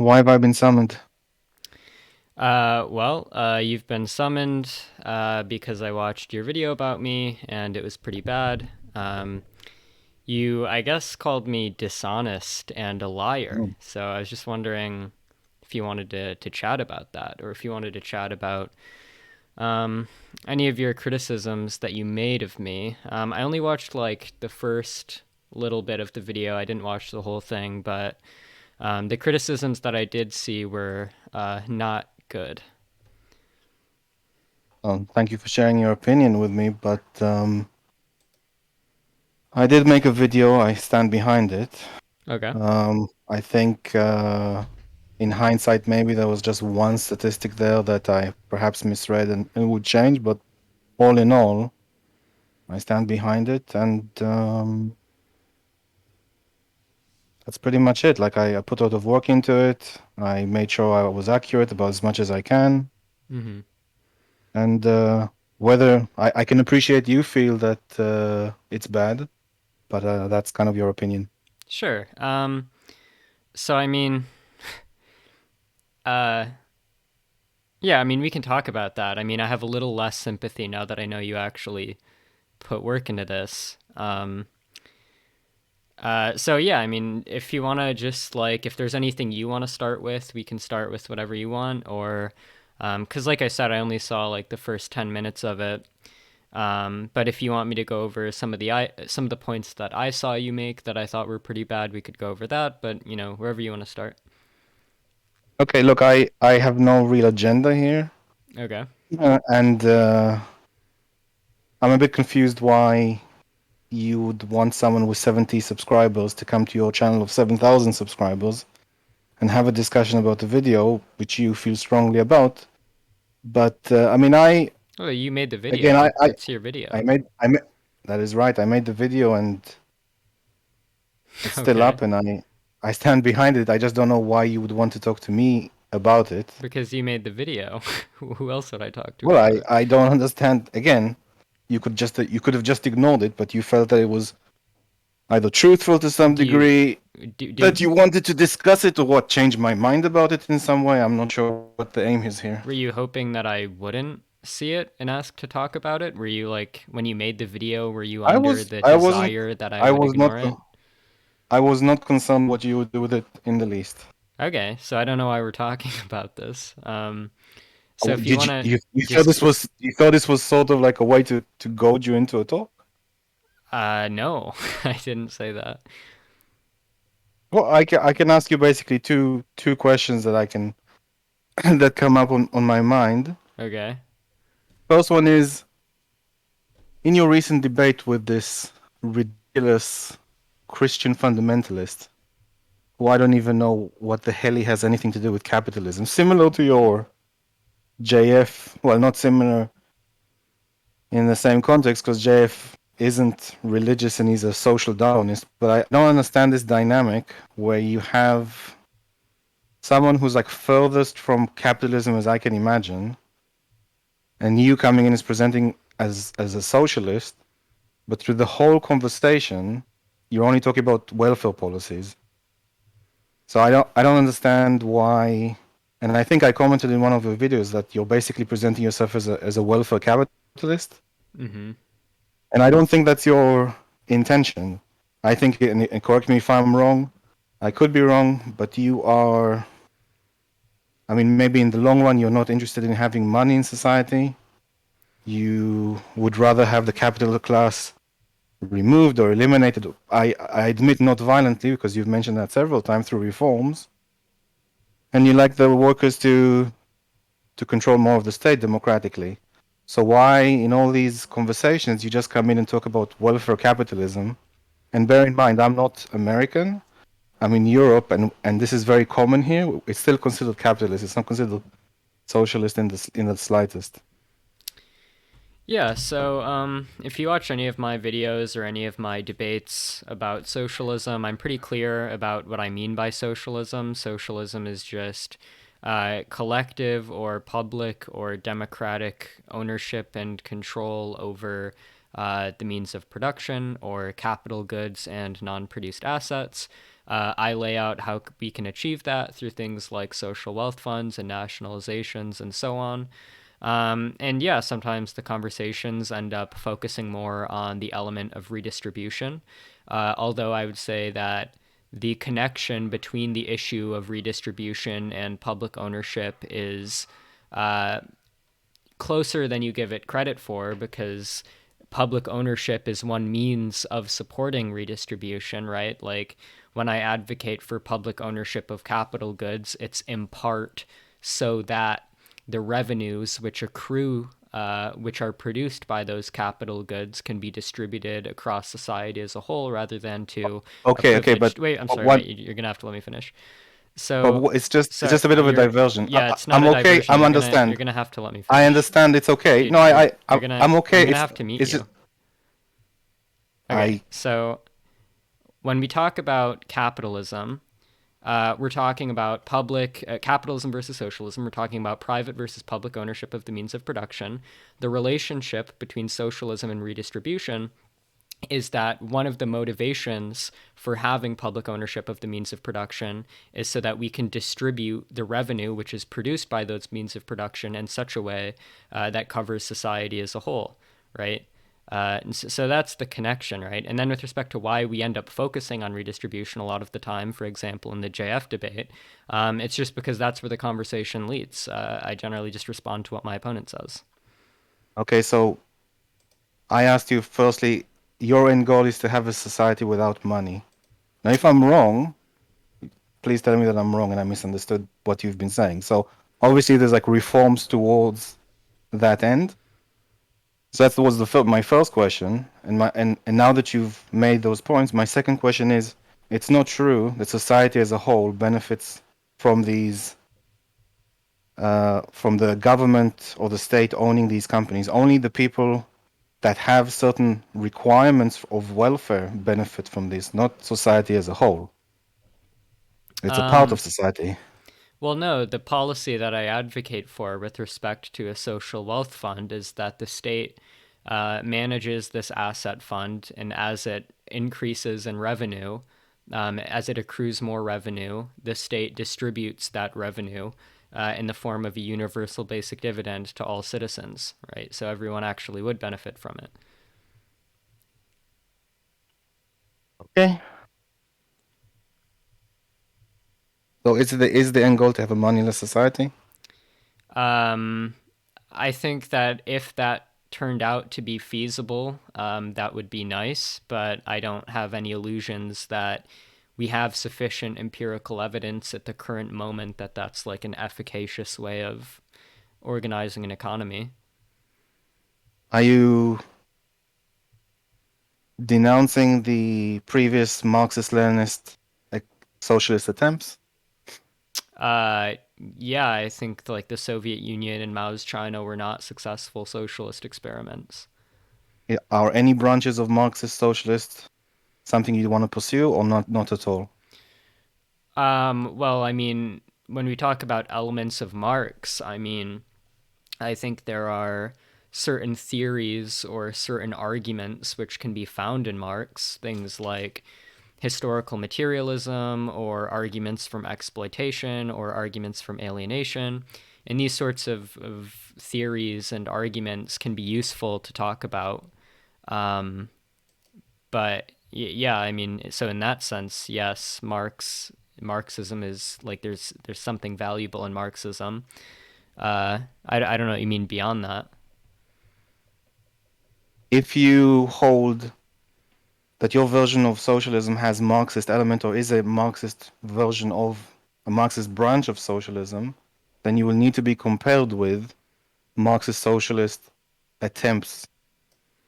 Why have I been summoned? You've been summoned because I watched your video about me and it was pretty bad. You, I guess, called me dishonest and a liar. Oh, So I was just wondering if you wanted to chat about that, or if you wanted to chat about um, any of your criticisms that you made of me. I only watched like the first little bit of the video. I didn't watch the whole thing, but the criticisms that I did see were not good. thank you for sharing your opinion with me, but I did make a video. I stand behind it. Okay. I think in hindsight, maybe there was just one statistic there that I perhaps misread and would change, but all in all, I stand behind it, and that's pretty much it. Like I put a lot of work into it. I made sure I was accurate about as much as I can, Mm-hmm. and whether I can appreciate you feel that it's bad, but that's kind of your opinion. Sure. So I mean, uh, yeah, I mean, we can talk about that. I mean, I have a little less sympathy now that I know you actually put work into this. So yeah, I mean, if you want to just like, if there's anything you want to start with, we can start with whatever you want. Or, because like I said, I only saw like the first 10 minutes of it. But if you want me to go over some of the points that I saw you make that I thought were pretty bad, we could go over that. But you know, wherever you want to start. Okay, look, I have no real agenda here, Okay. and I'm a bit confused why you would want someone with 70 subscribers to come to your channel of 7,000 subscribers and have a discussion about the video which you feel strongly about. But I mean, Oh, you made the again, video. It's your video. I made, that is right. I made the video and it's still Okay. up, and I stand behind it. I just don't know why you would want to talk to me about it. Because you made the video. Who else would I talk to Well, about it? I don't understand. Again, you could have just ignored it, but you felt that it was either truthful to some Do you degree, do that you wanted to discuss it, or what, change my mind about it in some way. I'm not sure what the aim is here. were you hoping that I wouldn't see it and ask to talk about it? Were you like when you made the video, were you I under was the I wasn't desire that I I would was not ignore it? con- I was not concerned what you would do with it in the least. Okay, so I don't know why we're talking about this. So if you Did want to you thought just this was sort of like a way to goad you into a talk? no, I didn't say that. Well, I can ask you basically two questions that I can that come up on my mind. Okay. First one is, in your recent debate with this ridiculous Christian fundamentalist, who I don't even know what the hell he has anything to do with capitalism, similar to your JF, well, not similar in the same context, because JF isn't religious and he's a social Darwinist, but I don't understand this dynamic where you have someone who's like furthest from capitalism as I can imagine, and you coming in as presenting as a socialist, but through the whole conversation, you're only talking about welfare policies. So I don't understand why. And I think I commented in one of your videos that you're basically presenting yourself as a welfare capitalist, Mm-hmm. and I don't think that's your intention. I think, and correct me if I'm wrong, I could be wrong, but you are. I mean, maybe in the long run, you're not interested in having money in society. You would rather have the capital class removed or eliminated. I admit not violently, because you've mentioned that several times, through reforms, and you like the workers to control more of the state democratically. So why, in all these conversations, you just come in and talk about welfare capitalism? And bear in mind, I'm not American. I'm in Europe, and this is very common here. It's still considered capitalist. It's not considered socialist in the slightest. Yeah, so if you watch any of my videos or any of my debates about socialism, I'm pretty clear about what I mean by socialism. Socialism is just collective or public or democratic ownership and control over the means of production or capital goods and non produced assets. I lay out how we can achieve that through things like social wealth funds and nationalizations and so on. And yeah, sometimes the conversations end up focusing more on the element of redistribution. Although I would say that the connection between the issue of redistribution and public ownership is closer than you give it credit for, because public ownership is one means of supporting redistribution, right? Like when I advocate for public ownership of capital goods, it's in part so that the revenues which accrue, which are produced by those capital goods, can be distributed across society as a whole rather than to a Okay, okay, but privileged. Wait, I'm sorry, what? wait, you're gonna have to let me finish. But So, it's so just a bit of a you're, diversion. yeah, it's not I'm a okay. diversion. I'm You're understand. gonna have to let me I finish. understand. It's okay. No, Dude, I'm I'm okay. gonna have to mute It's just you. Okay, I so when we talk about capitalism, we're talking about public capitalism versus socialism. We're talking about private versus public ownership of the means of production. The relationship between socialism and redistribution is that one of the motivations for having public ownership of the means of production is so that we can distribute the revenue which is produced by those means of production in such a way that covers society as a whole, right? So that's the connection, right? And then with respect to why we end up focusing on redistribution a lot of the time, for example, in the JF debate, it's just because that's where the conversation leads. I generally just respond to what my opponent says. okay. So I asked you firstly, your end goal is to have a society without money. Now, if I'm wrong, please tell me that I'm wrong and I misunderstood what you've been saying. So obviously, there's like reforms towards that end. So that was my first question, and now that you've made those points, my second question is: it's not true that society as a whole benefits from these, from the government or the state owning these companies. Only the people that have certain requirements of welfare benefit from this, not society as a whole. It's a part of Um, society. Well, no, the policy that I advocate for with respect to a social wealth fund is that the state manages this asset fund, and as it increases in revenue, as it accrues more revenue, the state distributes that revenue in the form of a universal basic dividend to all citizens, right? So everyone actually would benefit from it. Okay. So is the end goal to have a moneyless society? Um, I think that if that turned out to be feasible, that would be nice, but I don't have any illusions that we have sufficient empirical evidence at the current moment that that's like an efficacious way of organizing an economy. Are you denouncing the previous Marxist-Leninist like, socialist attempts? Uh, yeah, I think like the Soviet Union and Mao's China were not successful socialist experiments. Are any branches of Marxist socialist something you want to pursue or not at all? Well, I mean, when we talk about elements of Marx, I mean, I think there are certain theories or certain arguments which can be found in Marx, things like historical materialism or arguments from exploitation or arguments from alienation. And these sorts of theories and arguments can be useful to talk about. Um, but yeah, I mean, so in that sense, yes, Marxism is like there's something valuable in Marxism. I don't know what you mean beyond that. If you hold that your version of socialism has Marxist element or is a Marxist version of a Marxist branch of socialism, then you will need to be compared with Marxist socialist attempts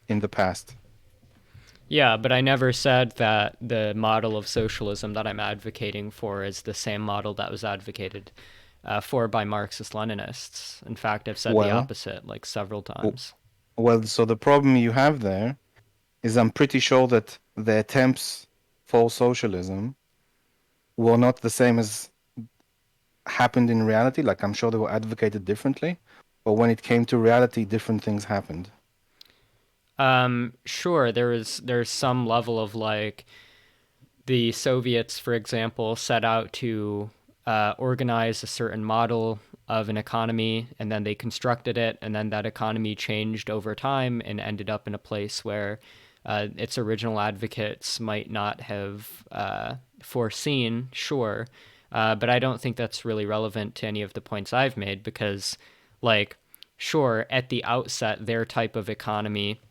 in the past. Yeah, but I never said that the model of socialism that I'm advocating for is the same model that was advocated for by Marxist Leninists. In fact, I've said the Well, opposite like several w- times. so the problem you have there is I'm pretty sure that the attempts for socialism were not the same as happened in reality. Like I'm sure they were advocated differently, but when it came to reality, different things happened. Sure, there's some level of like the Soviets, for example, set out to organize a certain model of an economy, and then they constructed it, and then that economy changed over time and ended up in a place where its original advocates might not have foreseen, sure. But I don't think that's really relevant to any of the points I've made because, like, sure, at the outset, their type of economy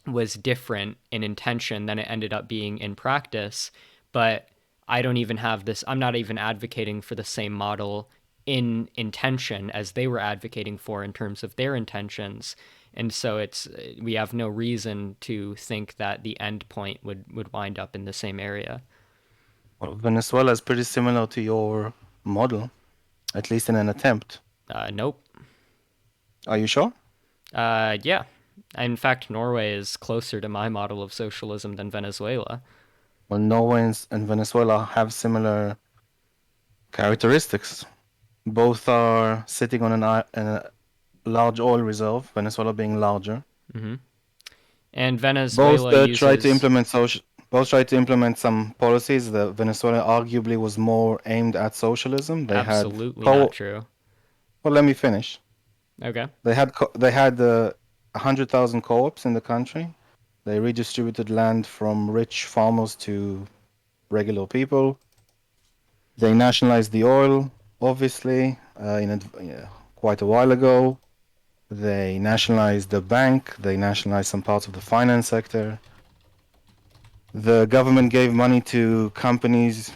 was different in intention than it ended up being in practice. But I don't even have this, I'm not even advocating for the same model in intention as they were advocating for in terms of their intentions. And so we have no reason to think that the end point would wind up in the same area. Well, Venezuela is pretty similar to your model, at least in an attempt. Nope. Are you sure? Yeah. In fact, Norway is closer to my model of socialism than Venezuela. Well, Norway and Venezuela have similar characteristics. Both are sitting on a large oil reserve, Venezuela being larger. Hmm. And Both Venezuela try to uses. implement both try to implement some policies. The Venezuela arguably was more aimed at socialism. They had Absolutely not co. true. Well, let me finish. Okay. They had 100,000 co-ops in the country. They redistributed land from rich farmers to regular people. They nationalized the oil, obviously, quite a while ago. They nationalized the bank. They nationalized some parts of the finance sector. The government gave money to companies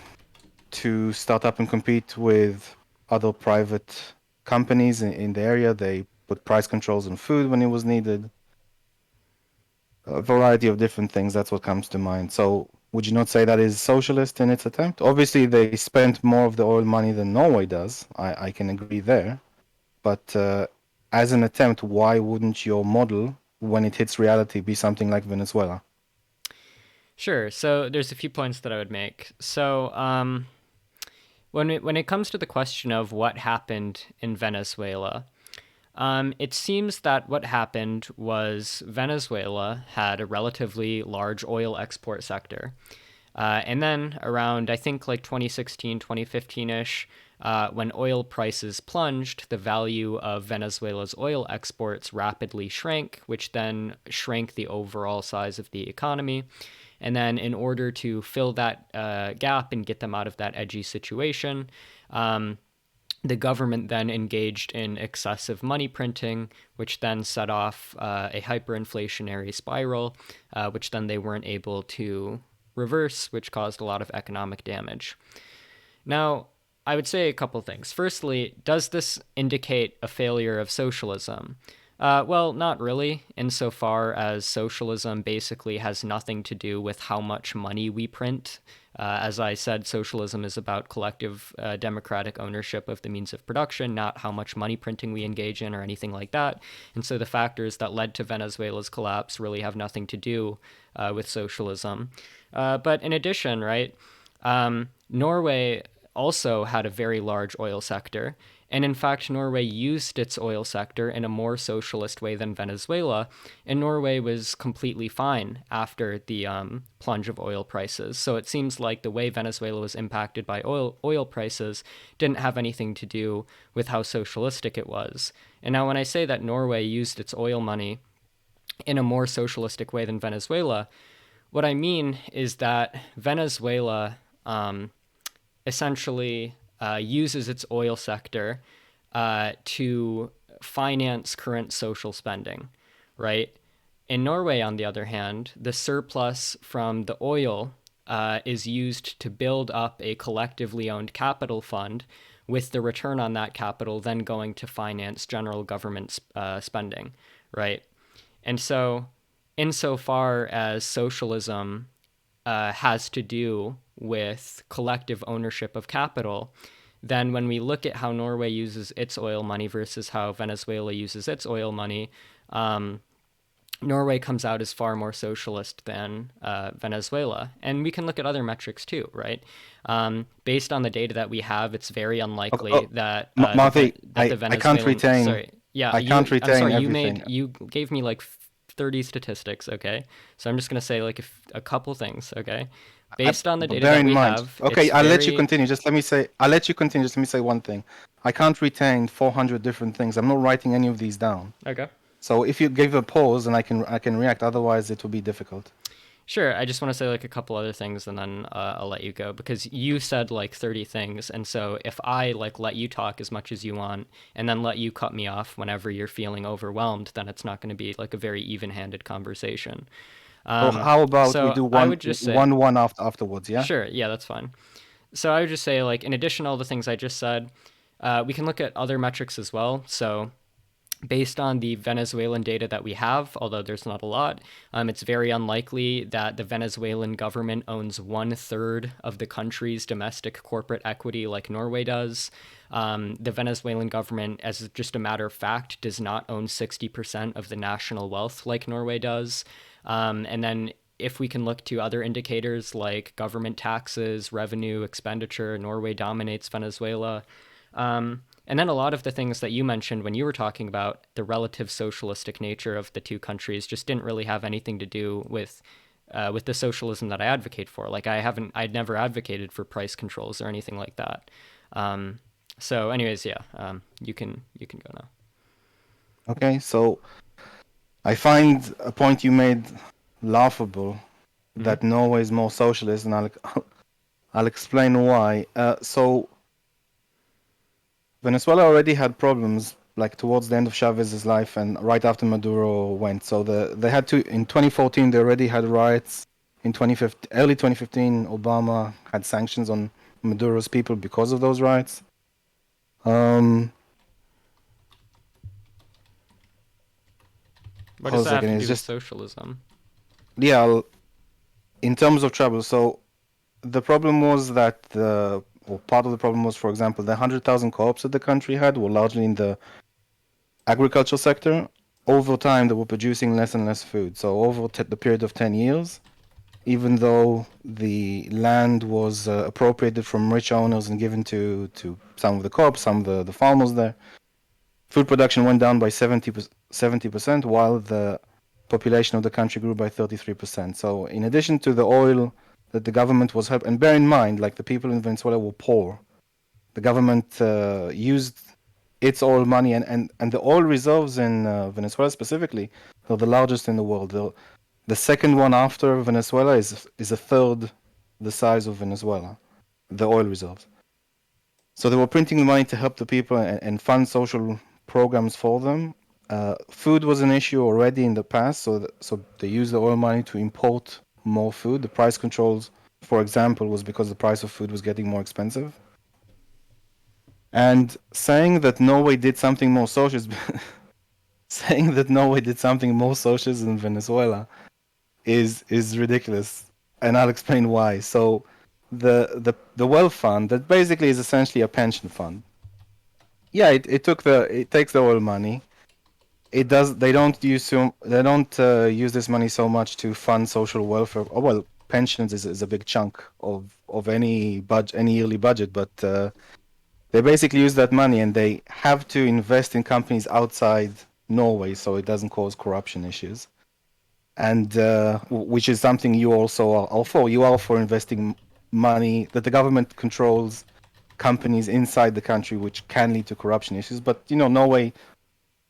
to start up and compete with other private companies in the area. They put price controls on food when it was needed. A variety of different things. That's what comes to mind. So, would you not say that is socialist in its attempt? Obviously, they spent more of the oil money than Norway does. I can agree there. But as an attempt, why wouldn't your model, when it hits reality, be something like Venezuela? Sure. So there's a few points that I would make. So when it comes to the question of what happened in Venezuela, it seems that what happened was Venezuela had a relatively large oil export sector. And then around, I think, like 2016, 2015 ish, when oil prices plunged, the value of Venezuela's oil exports rapidly shrank, which then shrank the overall size of the economy. And then, in order to fill that gap and get them out of that edgy situation, the government then engaged in excessive money printing, which then set off a hyperinflationary spiral, which then they weren't able to reverse, which caused a lot of economic damage. Now, I would say a couple things. Firstly, does this indicate a failure of socialism? Well, not really, insofar as socialism basically has nothing to do with how much money we print. As I said, socialism is about collective democratic ownership of the means of production, not how much money printing we engage in or anything like that. And so the factors that led to Venezuela's collapse really have nothing to do with socialism. But in addition, right, Norway also had a very large oil sector. And in fact, Norway used its oil sector in a more socialist way than Venezuela. And Norway was completely fine after the plunge of oil prices. So it seems like the way Venezuela was impacted by oil prices didn't have anything to do with how socialistic it was. And now, when I say that Norway used its oil money in a more socialistic way than Venezuela, what I mean is that Venezuela essentially uses its oil sector to finance current social spending, right? In Norway, on the other hand, the surplus from the oil is used to build up a collectively owned capital fund, with the return on that capital then going to finance general government spending, right? And so, insofar as socialism has to do with collective ownership of capital, then when we look at how Norway uses its oil money versus how Venezuela uses its oil money, Norway comes out as far more socialist than Venezuela. And we can look at other metrics too, right? Based on the data that we have, it's very Okay, unlikely oh, that Marty, the I can't Venezuelan. retain. Sorry, yeah, I can't I'm retain sorry. everything. You gave me like 30 statistics. Okay, so I'm just gonna say like a couple things. Okay, Based on the But data bear that in we mind. have, it's Okay, I'll let you very continue. Just let me say. I'll let you continue. Just let me say one thing. I can't retain 400 different things. I'm not writing any of these down. okay. So if you give a pause, and I can react. Otherwise, it will be difficult. Sure. I just want to say like a couple other things, and then I'll let you go because you said like 30 things, and so if I like let you talk as much as you want, and then let you cut me off whenever you're feeling overwhelmed, then it's not going to be like a very even-handed conversation. So how about we So do I one would just say, one one afterwards? Yeah. sure, yeah, that's fine. So I would just say like in addition to all the things I just said, we can look at other metrics as well. So based on the Venezuelan data that we have, although there's not a lot, it's very unlikely that the Venezuelan government owns 1/3 of the country's domestic corporate equity like Norway does. The Venezuelan government, as just a matter of fact, does not own 60% of the national wealth like Norway does. And then if we can look to other indicators like government taxes, revenue, expenditure, Norway dominates Venezuela. And then a lot of the things that you mentioned when you were talking about the relative socialistic nature of the two countries just didn't really have anything to do with the socialism that I advocate for. Like I'd never advocated for price controls or anything like that. So, anyways, yeah, you can go now. Okay. So I find a point you made laughable, Hmm. that Norway is more socialist, and I'll explain why. So Venezuela already had problems like towards the end of Chavez's life and right after Maduro went. So they had to in 2014 they already had riots. In 2015, early 2015, Obama had sanctions on Maduro's people because of those riots. Um, What does Hold a that have second. to It's do with just socialism? yeah. In terms of trouble, so the problem was that or part of the problem was, for example, the 100,000 co-ops that the country had were largely in the agricultural sector. Over time, they were producing less and less food. So over the period of 10 years, even though the land was appropriated from rich owners and given to some of the co-ops, some of the farmers there, food production went down by 70%, while the population of the country grew by 33%. So in addition to the oil that the government was helping, and bear in mind, like the people in Venezuela were poor, the government used its oil money, and the oil reserves in Venezuela specifically are the largest in the world. The second one after Venezuela is a third the size of Venezuela, the oil reserves. So they were printing money to help the people and fund social programs for them. Food was an issue already in the past, so they used the oil money to import more food. The price controls, for example, was because the price of food was getting more expensive. And saying that Norway did something more socialist, saying that Norway did something more socialist than Venezuela is ridiculous, and I'll explain why. So, the wealth fund that basically is essentially a pension fund. Yeah, it takes the oil money. It does. They don't use this money so much to fund social welfare. Oh well, pensions is a big chunk of any yearly budget, but they basically use that money and they have to invest in companies outside Norway so it doesn't cause corruption issues. And which is something you also are all for. You are for investing money that the government controls companies inside the country, which can lead to corruption issues. But Norway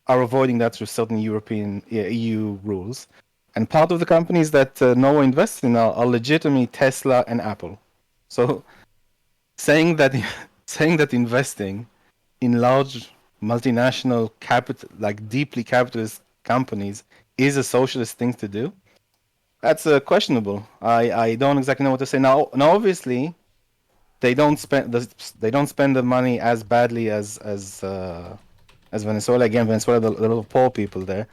are avoiding that through certain European EU rules. And part of the companies that Norway invests in are legitimately Tesla and Apple. So saying that saying that investing in large multinational capital, like deeply capitalist companies, is a socialist thing to do, that's questionable. I don't exactly know what to say now. Obviously, they don't spend the money as badly as Venezuela. Again, Venezuela, the little poor people there.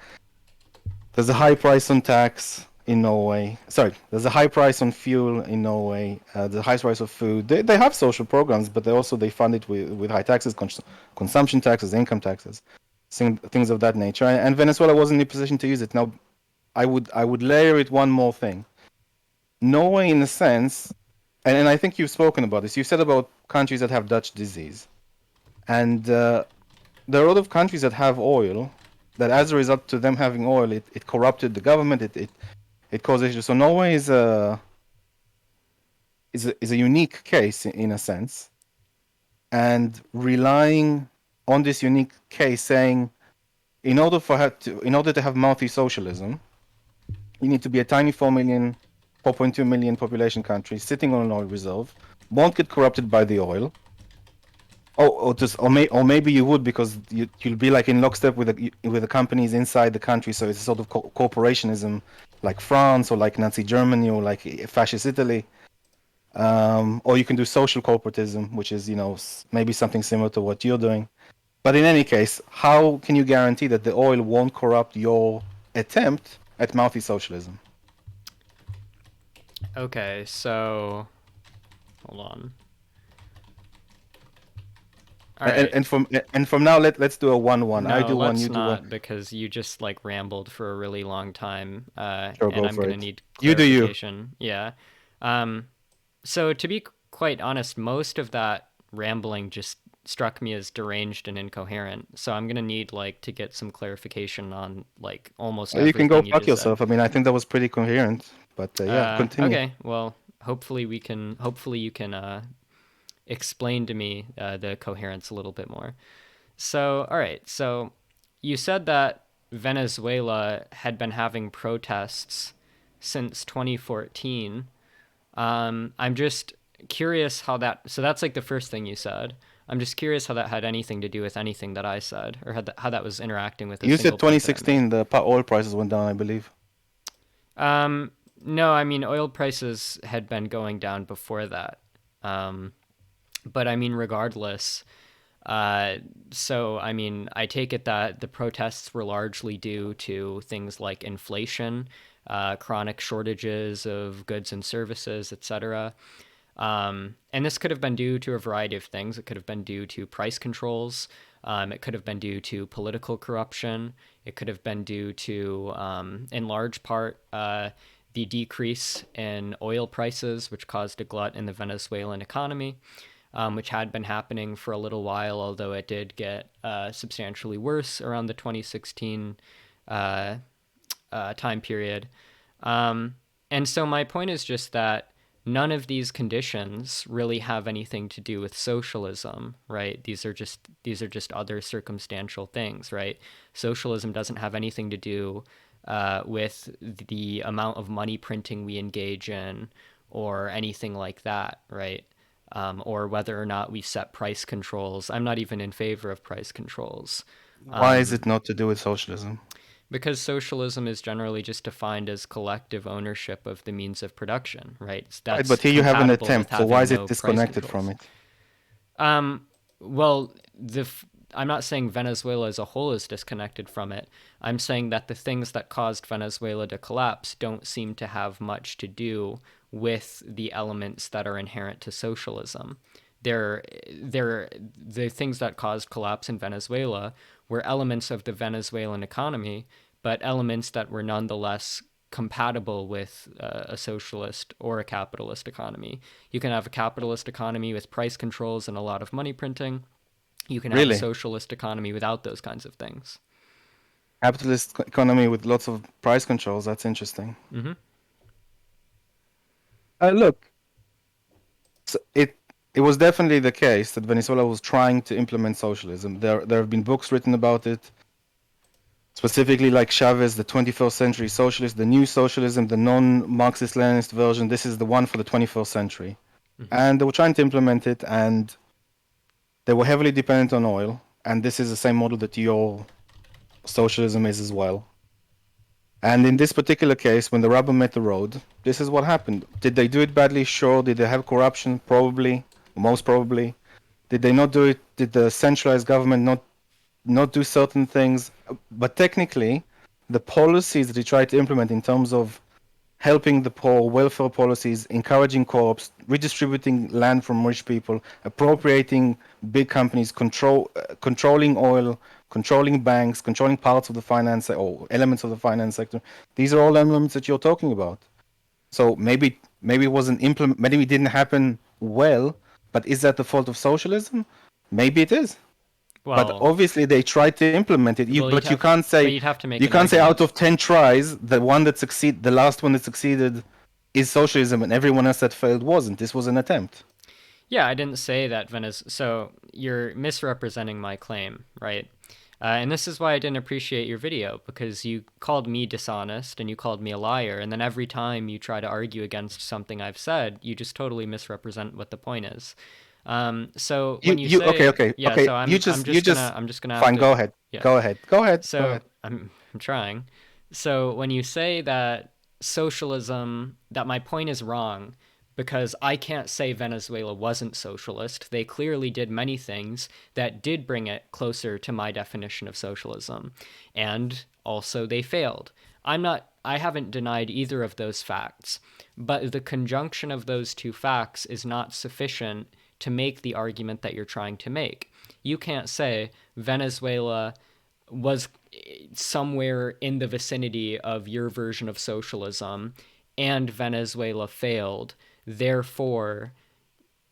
There's a high price on tax in Norway. Sorry, there's a high price on fuel in Norway. The high price of food. They have social programs, but they fund it with high taxes, consumption taxes, income taxes, things of that nature. And Venezuela wasn't in a position to use it. Now, I would layer it one more thing. Norway, in a sense, and I think you've spoken about this. You said about countries that have Dutch disease, and there are a lot of countries that have oil that, as a result to them having oil, it corrupted the government. It caused issues. So Norway is a unique case in a sense, and relying on this unique case, saying in order to have multi-socialism, you need to be a tiny 4.2 million population country sitting on an oil reserve, won't get corrupted by the oil. Or maybe you would, because you'll be like in lockstep with the companies inside the country. So it's a sort of corporationism, like France or like Nazi Germany or like fascist Italy. Or you can do social corporatism, which is maybe something similar to what you're doing. But in any case, how can you guarantee that the oil won't corrupt your attempt at multi-socialism? Okay, so hold on. All And, right. and from and from now, let's do a 1-1. I No, do one, you let's do one. not because you just like rambled for a really long time, Sure, and go I'm for gonna it. need You do you. clarification. Yeah. Um, so to be quite honest, most of that rambling just struck me as deranged and incoherent. So I'm gonna need like to get some clarification on like almost You can go everything you fuck just said. yourself. I mean, I think that was pretty coherent. But yeah, continue. Okay. Well, hopefully we can. Hopefully you can explain to me the coherence a little bit more. So, all right. So, you said that Venezuela had been having protests since 2014. I'm just curious how that. So that's like the first thing you said. I'm just curious how that had anything to do with anything that I said, or how that was interacting with a You said single point that I made. 2016, the oil prices went down, I believe. No, I mean oil prices had been going down before that. Um, but I mean, regardless, so, I mean, I take it that the protests were largely due to things like inflation, chronic shortages of goods and services, etc. And this could have been due to a variety of things. It could have been due to price controls. It could have been due to political corruption. It could have been due to, in large part, the decrease in oil prices, which caused a glut in the Venezuelan economy, which had been happening for a little while, although it did get substantially worse around the 2016 uh, time period. And so my point is just that none of these conditions really have anything to do with socialism, right? These are just other circumstantial things, right? Socialism doesn't have anything to do with the amount of money printing we engage in or anything like that, right? Or whether or not we set price controls. I'm not even in favor of price controls. Why is it not to do with socialism? Because socialism is generally just defined as collective ownership of the means of production, right? Right, That's but here you have an compatible with attempt. So why having is it no price disconnected from controls. it? Well, I'm not saying Venezuela as a whole is disconnected from it. I'm saying that the things that caused Venezuela to collapse don't seem to have much to do with the elements that are inherent to socialism. The things that caused collapse in Venezuela were elements of the Venezuelan economy, but elements that were nonetheless compatible with a socialist or a capitalist economy. You can have a capitalist economy with price controls and a lot of money printing. You can have a Really? socialist economy without those kinds of things. Capitalist economy with lots of price controls. That's interesting. Hmm. Look, so it was definitely the case that Venezuela was trying to implement socialism. There have been books written about it, specifically like Chavez, the 21st century socialist, the new socialism, the non-Marxist Leninist version. This is the one for the 21st century. Hmm. And they were trying to implement it, and they were heavily dependent on oil. And this is the same model that your socialism is as well. And in this particular case, when the rubber met the road, this is what happened. Did they do it badly? Sure. Did they have corruption? Probably. Most probably. Did they not do it? Did the centralized government not do certain things? But technically, the policies that he tried to implement in terms of helping the poor, welfare policies, encouraging co-ops, redistributing land from rich people, appropriating big companies, controlling oil, controlling banks, controlling parts of the finance or elements of the finance sector. These are all elements that you're talking about. So maybe it wasn't maybe it didn't happen well, but is that the fault of socialism? Maybe it is. But Well, obviously they tried to implement it. well, But you can't but say you'd have to make you an can't say out argument. of 10 tries, the last one that succeeded is socialism, and everyone else that failed wasn't. This was an attempt. Yeah, I didn't say that Venezuela. So you're misrepresenting my claim, right? And this is why I didn't appreciate your video, because you called me dishonest and you called me a liar, and then every time you try to argue against something I've said, you just totally misrepresent what the point is. So when you Okay, say, okay, yeah, okay. so You just I'm just gonna have fine. to, Go ahead. yeah. Go ahead. Go ahead. Go So ahead. I'm trying. So when you say that socialism, that my point is wrong, because I can't say Venezuela wasn't socialist. They clearly did many things that did bring it closer to my definition of socialism. And also they failed. I haven't denied either of those facts, but the conjunction of those two facts is not sufficient to make the argument that you're trying to make. You can't say Venezuela was somewhere in the vicinity of your version of socialism and Venezuela failed. Therefore,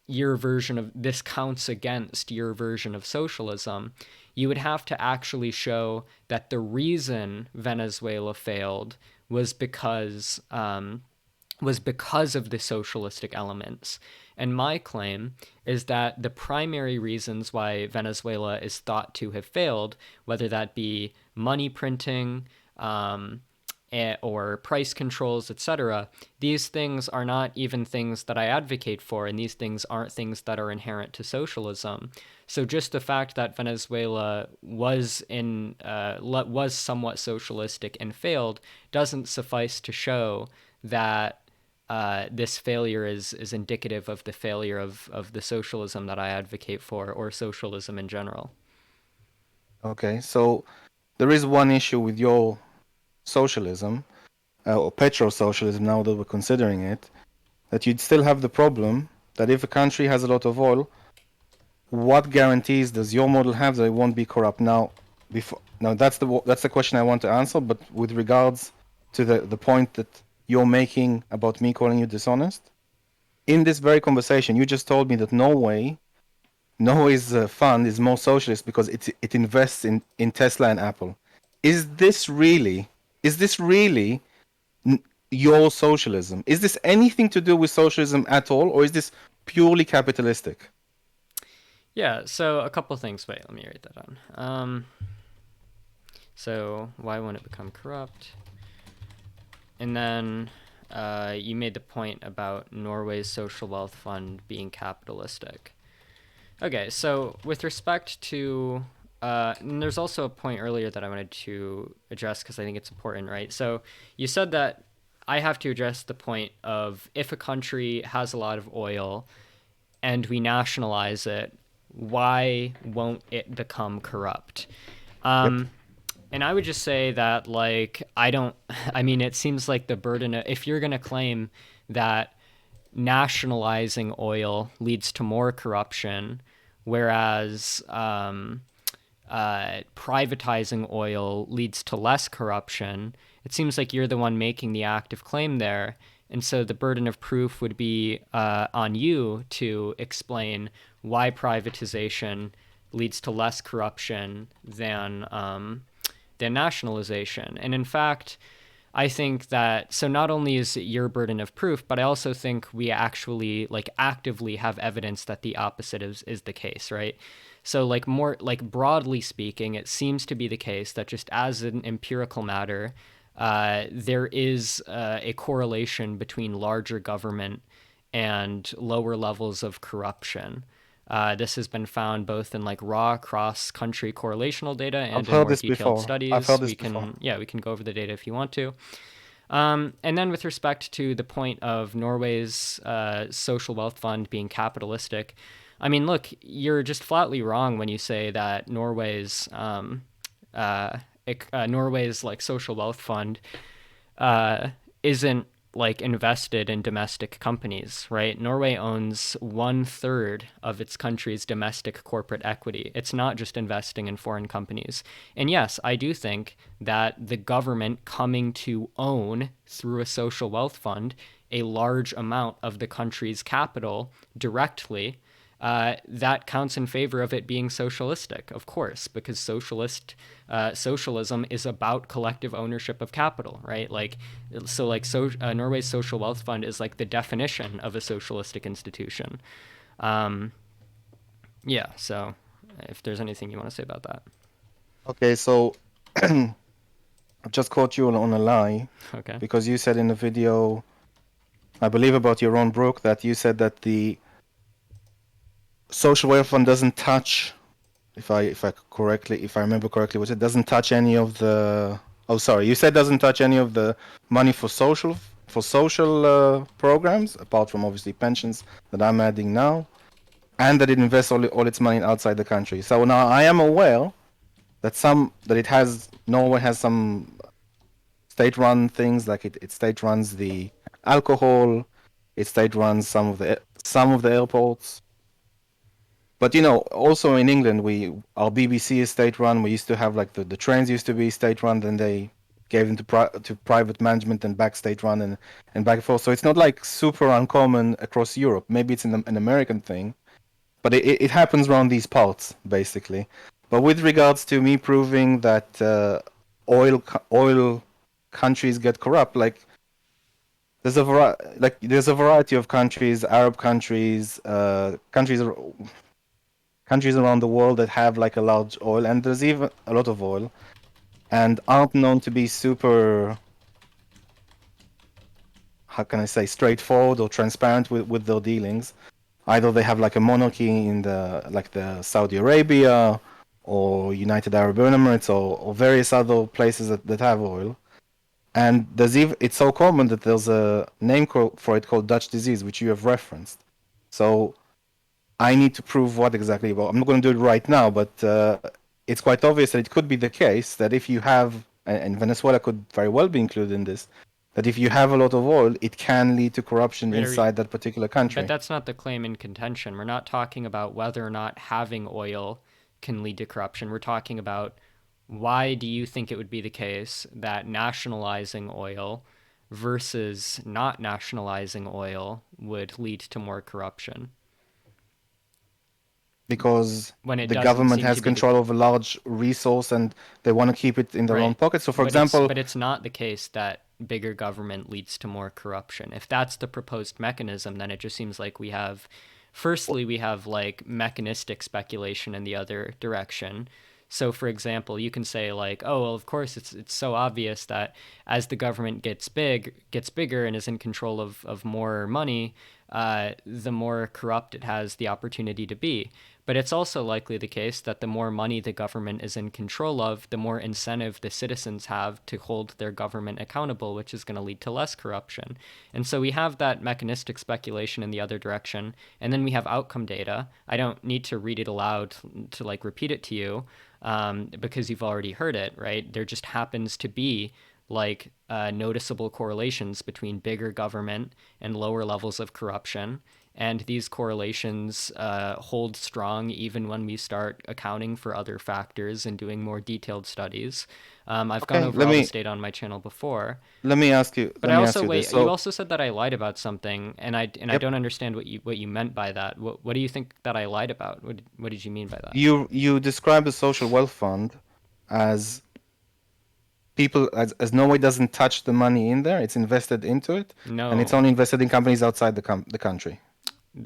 your version of this counts against your version of socialism. You would have to actually show that the reason Venezuela failed was because of the socialistic elements. And my claim is that the primary reasons why Venezuela is thought to have failed, whether that be money printing, or price controls, etc., these things are not even things that I advocate for, and these things aren't things that are inherent to socialism. So just the fact that Venezuela was somewhat socialistic and failed doesn't suffice to show that this failure is indicative of the failure of the socialism that I advocate for, or socialism in general. Okay. So there is one issue with your socialism, or petro-socialism, now that we're considering it, that you'd still have the problem that if a country has a lot of oil, what guarantees does your model have that it won't be corrupt? Now that's the question I want to answer. But with regards to the point that you're making about me calling you dishonest, in this very conversation, you just told me that Norway's fund is more socialist because it invests in Tesla and Apple. Is this really? Is this really your socialism? Is this anything to do with socialism at all, or is this purely capitalistic? Yeah, so a couple things. Wait, let me write that down. So why won't it become corrupt? And then you made the point about Norway's social wealth fund being capitalistic. Okay, so with respect to, and there's also a point earlier that I wanted to address because I think it's important, right? So you said that I have to address the point of if a country has a lot of oil and we nationalize it, why won't it become corrupt? Yep. And I would just say that, like, I don't, I mean, it seems like the burden, if you're going to claim that nationalizing oil leads to more corruption, whereas privatizing oil leads to less corruption, it seems like you're the one making the active claim there. And so the burden of proof would be on you to explain why privatization leads to less corruption than nationalization. And in fact, I think that, so not only is it your burden of proof, but I also think we actually like actively have evidence that the opposite is the case, right? So like more like broadly speaking, it seems to be the case that just as an empirical matter, there is a correlation between larger government and lower levels of corruption. This has been found both in like raw cross-country correlational data I've and in heard more this detailed before. I've heard studies. this before. We can go over the data if you want to. And then with respect to the point of Norway's social wealth fund being capitalistic, I mean, look, you're just flatly wrong when you say that Norway's like social wealth fund isn't like invested in domestic companies, right? Norway owns 1/3 of its country's domestic corporate equity. It's not just investing in foreign companies. And yes, I do think that the government coming to own through a social wealth fund a large amount of the country's capital directly that counts in favor of it being socialistic, of course, because socialism is about collective ownership of capital, right? Norway's social wealth fund is like the definition of a socialistic institution. Um, yeah, so if there's anything you want to say about that. Okay, so I just caught you on a lie Okay. because you said in the video, I believe about your own book, that you said that the social welfare fund doesn't touch, if I remember correctly, was it doesn't touch any of the. Oh, sorry, you said doesn't touch any of the money for social programs, apart from obviously pensions that I'm adding now, and that it invests all its money outside the country. So now I am aware that Norway has some state-run things, like it state runs the alcohol, it state runs some of the airports. But also in England, our BBC is state-run. We used to have like the trains used to be state-run, then they gave them to private management and back state-run and back and forth. So it's not like super uncommon across Europe. Maybe it's an American thing, but it happens around these parts basically. But with regards to me proving that oil countries get corrupt, like there's a variety of countries, Arab countries, countries around the world that have like a large oil, and there's even a lot of oil, and aren't known to be super, how can I say, straightforward or transparent with their dealings. Either they have like a monarchy in the Saudi Arabia or United Arab Emirates or various other places that have oil. And it's so common that there's a name for it called Dutch disease, which you have referenced. So I need to prove what exactly. Well, I'm not going to do it right now, but it's quite obvious that it could be the case that if you have, and Venezuela could very well be included in this, that if you have a lot of oil, it can lead to corruption Wait, inside that particular but country. that's not the claim in contention. We're not talking about whether or not having oil can lead to corruption. We're talking about why do you think it would be the case that nationalizing oil versus not nationalizing oil would lead to more corruption Because when it the doesn't government seem to has be the control of a large resource and they want to keep it in their own right. pocket. So, for But it's example, but it's not the case that bigger government leads to more corruption. If that's the proposed mechanism, then it just seems like we have like mechanistic speculation in the other direction. So for example, you can say like, oh well, of course it's so obvious that as the government gets bigger and is in control of more money, the more corrupt it has the opportunity to be. But it's also likely the case that the more money the government is in control of, the more incentive the citizens have to hold their government accountable, which is going to lead to less corruption. And so we have that mechanistic speculation in the other direction, and then we have outcome data. I don't need to read it aloud to like repeat it to you, because you've already heard it, right? There just happens to be like noticeable correlations between bigger government and lower levels of corruption. And these correlations hold strong even when we start accounting for other factors and doing more detailed studies. I've gone okay, over all this data on my channel before, let me ask you but let I me ask also you this. wait. You So, also said that I lied about something, and I yep, don't understand what you meant by that. What do you think that I lied about? What did you mean by that? you describe the social wealth fund as as Norway doesn't touch the money in there, it's invested into it, and it's No, only invested in companies outside the country.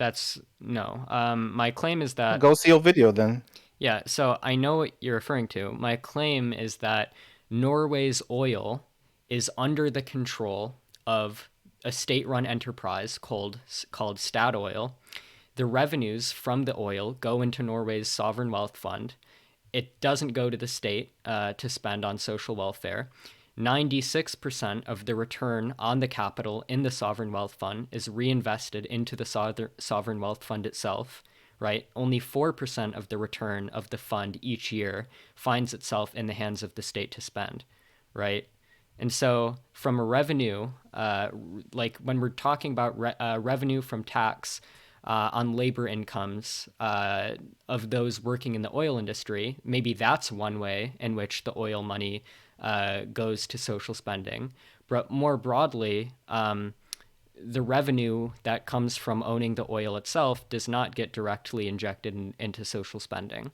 that's no. My claim is Well, that go see your video then. yeah. So I know what you're referring to. My claim is that Norway's oil is under the control of a state-run enterprise called Statoil. The revenues from the oil go into Norway's sovereign wealth fund. It doesn't go to the state to spend on social welfare. 96% of the return on the capital in the sovereign wealth fund is reinvested into the sovereign wealth fund itself, right? Only 4% of the return of the fund each year finds itself in the hands of the state to spend, right? And so, from a revenue, like when we're talking about revenue from tax on labor incomes of those working in the oil industry, maybe that's one way in which the oil money goes to social spending. But more broadly, the revenue that comes from owning the oil itself does not get directly injected into social spending.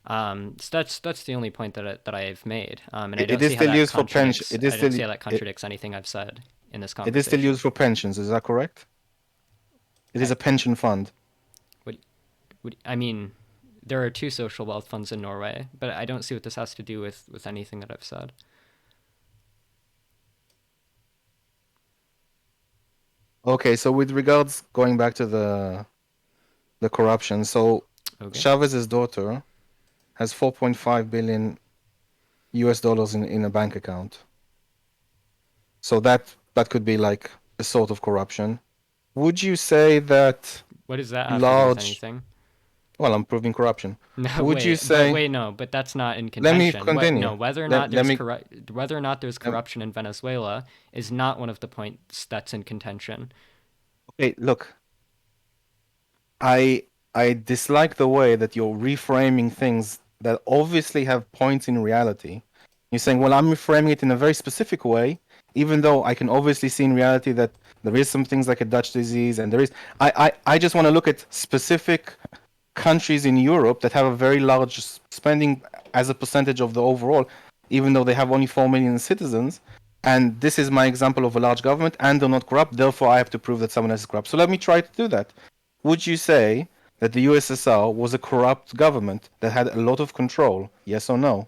So that's the only point that I've made, and I It don't is see how still that used for pension. contradicts. It is I don't still see how that contradicts anything I've said in this it is still used conversation. for pensions. Is that correct? It is I a pension fund. would I mean, there are two social wealth funds in Norway, but I don't see what this has to do with anything that I've said. Okay, so with regards going back to the corruption, so Okay. Chavez's daughter has 4.5 billion US dollars in a bank account. So that could be like a sort of corruption. Would you say that What does that have to do with large, anything? well, I'm proving corruption. No, Would you but say, wait, no, but that's not in let me contention. What? continue. No, Let, let me, whether or not there's let, corruption in Venezuela is not one of the points that's in contention. okay, look, I I dislike the way that you're reframing things that obviously have points in reality. You're saying, well, I'm reframing it in a very specific way, even though I can obviously see in reality that there is some things like a Dutch disease, and there is. I just want to look at specific countries in Europe that have a very large spending as a percentage of the overall, even though they have only 4 million citizens. And this is my example of a large government, and they're not corrupt. Therefore, I have to prove that someone else is corrupt. So let me try to do that. Would you say that the USSR was a corrupt government that had a lot of control? Yes or no?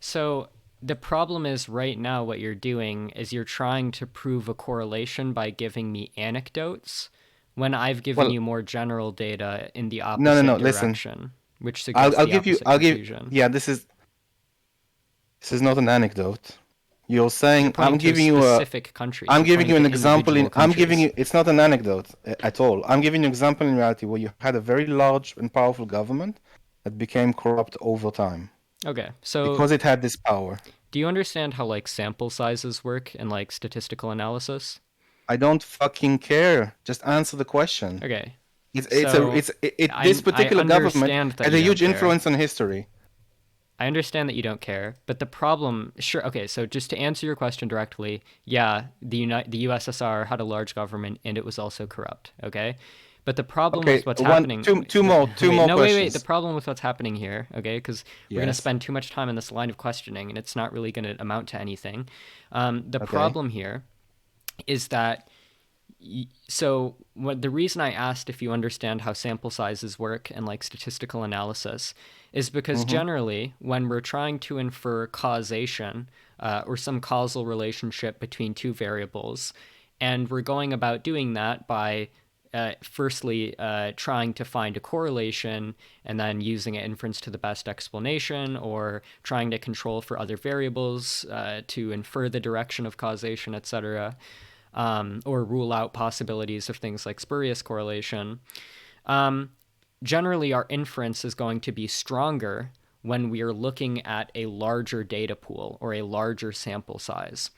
So the problem is right now what you're doing is you're trying to prove a correlation by giving me anecdotes when I've given Well, you more general data in the no, no, no. opposite Listen, direction, which I'll, suggests I'll the give you. opposite I'll give. conclusion. Yeah, this is not an anecdote. You're You're saying pointing to specific countries. I'm You're giving pointing you to an example individual in I'm giving countries. you it's not an anecdote at all. I'm giving you an example in reality where you had a very large and powerful government that became corrupt over time Okay, so because it had this power. do you understand how like sample sizes work and like statistical analysis? I don't fucking care. Just answer the question. Okay, It's a so this I particular government understand that had you a don't huge care. influence on history. I understand that you don't care, but the problem, sure, okay, so just to answer your question directly, yeah, the USSR had a large government and it was also corrupt, okay? But the problem with Okay, what's happening, two more wait, the questions. problem with what's happening here, okay, because we're going to Yes. spend too much time in this line of questioning and it's not really going to amount to anything. The Okay. problem here is that so what the reason I asked if you understand how sample sizes work and like statistical analysis is because Mm-hmm. generally when we're trying to infer causation or some causal relationship between two variables, and we're going about doing that by firstly trying to find a correlation and then using an inference to the best explanation, or trying to control for other variables to infer the direction of causation, etc., or rule out possibilities of things like spurious correlation. Generally, our inference is going to be stronger when we are looking at a larger data pool or a larger sample size.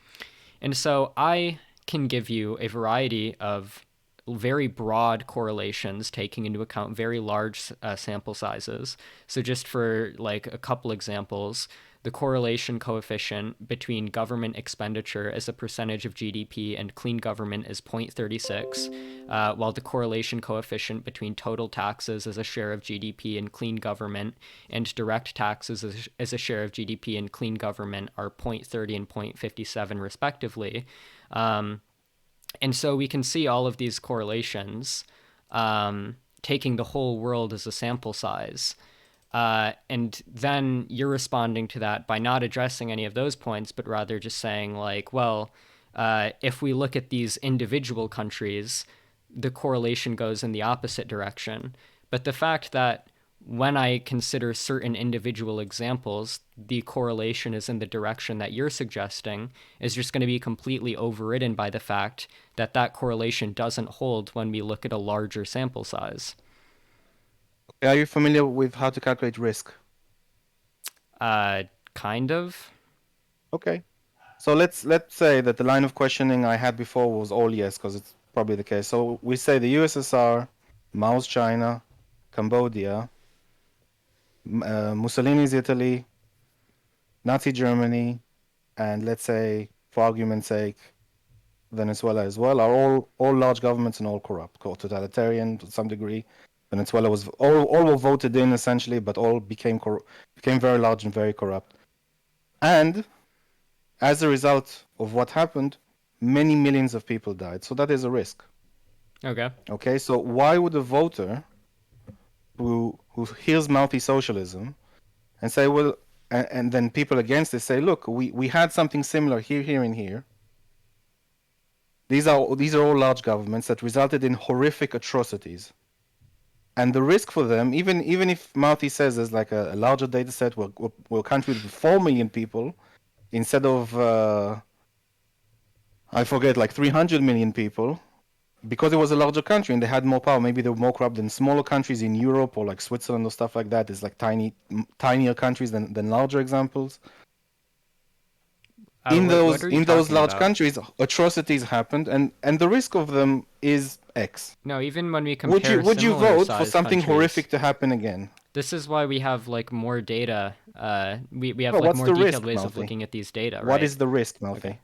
And so I can give you a variety of very broad correlations taking into account very large sample sizes. So just for like a couple examples, the correlation coefficient between government expenditure as a percentage of GDP and clean government is 0.36, while the correlation coefficient between total taxes as a share of GDP and clean government and direct taxes as a share of GDP and clean government are 0.30 and 0.57 respectively. And so we can see all of these correlations taking the whole world as a sample size. And then you're responding to that by not addressing any of those points, but rather just saying, like, well, if we look at these individual countries, the correlation goes in the opposite direction. But the fact that when I consider certain individual examples, the correlation is in the direction that you're suggesting is just going to be completely overridden by the fact that that correlation doesn't hold when we look at a larger sample size. Are you familiar with how to calculate risk? Uh, kind of. Okay. So let's say that the line of questioning I had before was all yes, because it's probably the case. So we say the USSR, Mao's China, Cambodia, Mussolini's Italy, Nazi Germany, and let's say, for argument's sake, Venezuela as well, are all large governments and all corrupt, or totalitarian to some degree. Venezuela was all were voted in essentially, but all became very large and very corrupt. And as a result of what happened, many millions of people died. So that is a risk. Okay. Okay, so why would a voter who hears mouthy socialism and say, well, and then people against it say, look, we had something similar here, here, and here. These are all large governments that resulted in horrific atrocities. And the risk for them, even if Mouthy says there's like a larger data set, we're a country with 4 million people instead of I forget, like 300 million people, because it was a larger country and they had more power. Maybe they were more corrupt than smaller countries in Europe or like Switzerland or stuff like that. It's like tinier countries than larger examples. In What those are you in those talking large about? countries, atrocities happened, and the risk of them is X. No, even when we Would you compare would you similar vote for sized something countries, horrific to happen again? this is why we have like more data. We have Well, like what's more the detailed risk, ways of Mouthy? looking at these data, What right? is the risk, Okay. Mouthy?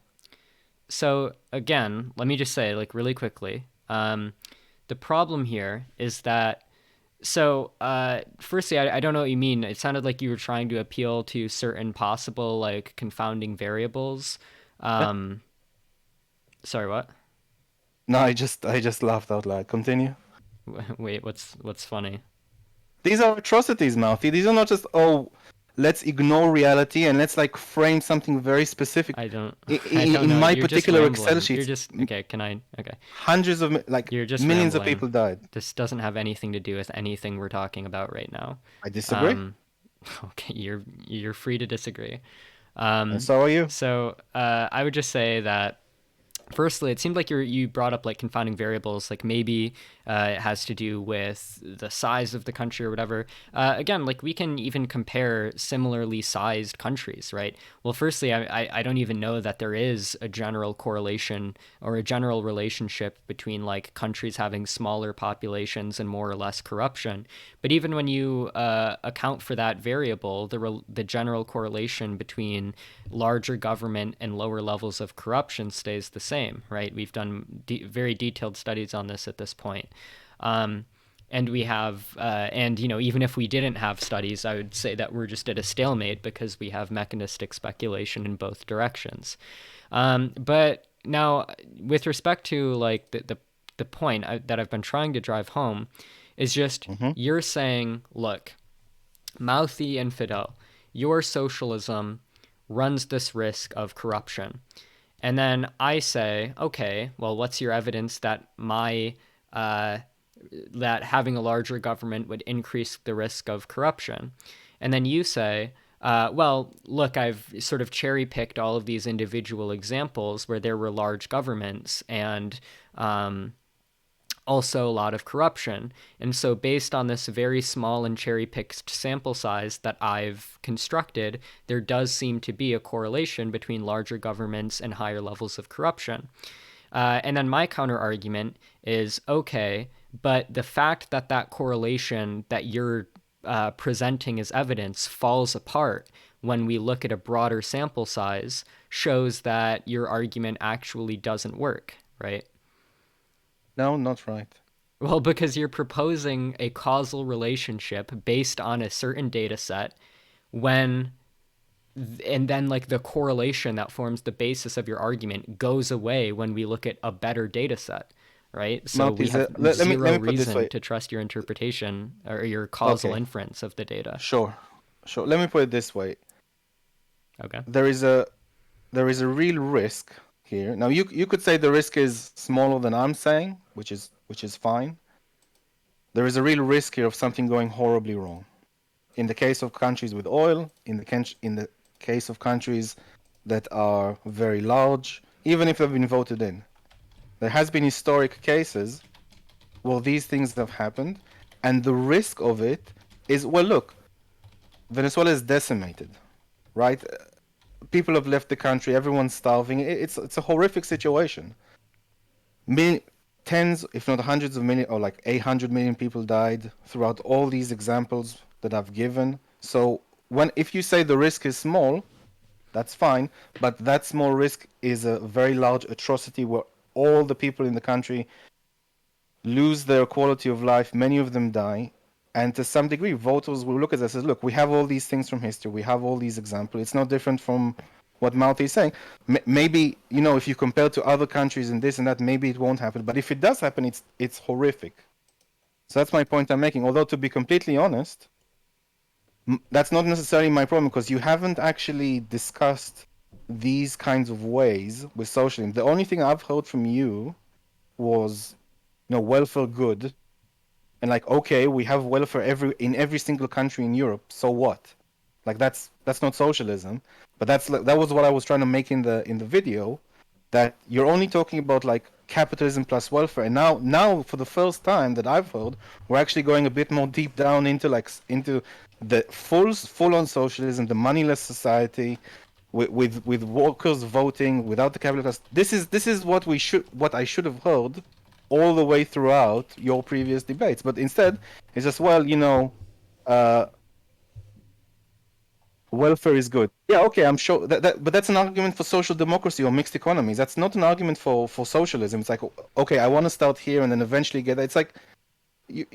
So again, let me just say like really quickly, the problem here is that firstly, I don't know what you mean. It sounded like you were trying to appeal to certain possible like confounding variables. Yeah. Um, sorry, what? No, I just laughed out loud. Continue. Wait, what's funny? These are atrocities, Mouthy. These are not just, oh, let's ignore reality and let's like frame something very specific. I don't In, I don't in know. my You're just particular Excel rambling. You're sheets, just okay. Can I? Okay. hundreds of like You're just millions of rambling. people died. This doesn't have anything to do with anything we're talking about right now. I disagree, Um, okay, you're free to disagree. and so are you. I would just say that firstly, it seemed like you brought up like confounding variables, like maybe it has to do with the size of the country or whatever. Again, like we can even compare similarly sized countries, right? Well, firstly, I don't even know that there is a general correlation or a general relationship between like countries having smaller populations and more or less corruption. But even when you account for that variable, the general correlation between larger government and lower levels of corruption stays the same, right? We've done very detailed studies on this at this point. Um, and we have, and you know, even if we didn't have studies, I would say that we're just at a stalemate because we have mechanistic speculation in both directions. But now, with respect to like the point that I've been trying to drive home, is just Hmm. you're saying, look, Mouthy Infidel, your socialism runs this risk of corruption. And then I say, okay, well, what's your evidence that uh, that having a larger government would increase the risk of corruption? And then you say, well, look, I've sort of cherry picked all of these individual examples where there were large governments and also a lot of corruption. And so, based on this very small and cherry picked sample size that I've constructed, there does seem to be a correlation between larger governments and higher levels of corruption. And then my counter argument is okay, but the fact that that correlation that you're presenting as evidence falls apart when we look at a broader sample size shows that your argument actually doesn't work, right? No, not right. Well, because you're proposing a causal relationship based on a certain data set when and then like the correlation that forms the basis of your argument goes away when we look at a better data set, right? So Mouthy, we have let zero me put it this reason way. to trust your interpretation or your causal Okay, inference of the data. sure, sure. Let me put it this way. Okay. There is a there is a real risk here. Now you could say the risk is smaller than I'm saying, which is fine. There is a real risk here of something going horribly wrong. In the case of countries with oil, in the case of countries that are very large, even if they've been voted in. There has been historic cases where these things have happened, and the risk of it is, well, look, Venezuela is decimated, right? People have left the country, everyone's starving. It's a horrific situation. Mil- Tens, if not hundreds of million, or like 800 million people died throughout all these examples that I've given. So if you say the risk is small, that's fine, but that small risk is a very large atrocity all the people in the country lose their quality of life. Many of them die. And to some degree, voters will look at this and say, look, we have all these things from history. We have all these examples. It's no different from what Mouthy is saying. Maybe, if you compare to other countries and this and that, maybe it won't happen. But if it does happen, it's horrific. So that's my point I'm making. Although, to be completely honest, that's not necessarily my problem because you haven't actually discussed these kinds of ways with socialism. The only thing I've heard from you was, welfare good, and like, okay, we have welfare in every single country in Europe. So what? Like that's not socialism, but that was what I was trying to make in the video, that you're only talking about like capitalism plus welfare, and now for the first time that I've heard, we're actually going a bit more deep down into the full on socialism, the moneyless society, with workers voting without the capital class. This is what I should have heard all the way throughout your previous debates, but instead it's just, well, uh, welfare is good. Yeah, okay, I'm sure but that's an argument for social democracy or mixed economies. That's not an argument for socialism. It's like, okay, I want to start here and then eventually get. It's like, you,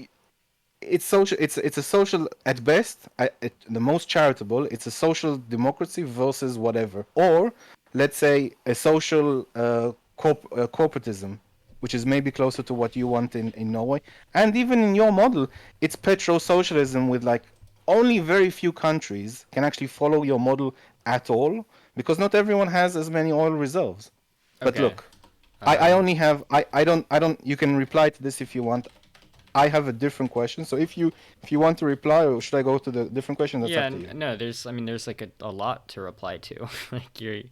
it's social. It's a social at best. The most charitable. It's a social democracy versus whatever, or let's say a social corporatism, which is maybe closer to what you want in Norway. And even in your model, it's petro socialism with like only very few countries can actually follow your model at all, because not everyone has as many oil reserves. But Okay. look, I Um, only have I don't you can reply to this if you want. I have a different question. So if you want to reply, or should I go to the different question? That's yeah, up to you. no, there's like a lot to reply to. Like Go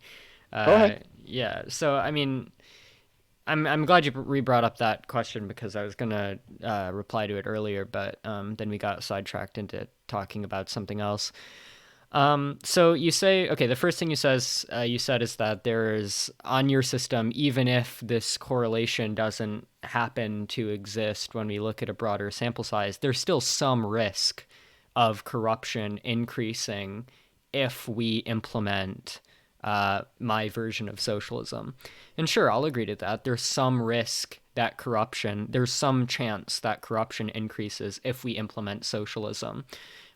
ahead. yeah. So I mean, I'm glad you re-brought up that question because I was gonna reply to it earlier, but then we got sidetracked into talking about something else. So you say, okay, the first thing you said is that there is on your system, even if this correlation doesn't happen to exist when we look at a broader sample size, there's still some risk of corruption increasing if we implement my version of socialism. And sure, I'll agree to that. There's some risk that there's some chance that corruption increases if we implement socialism.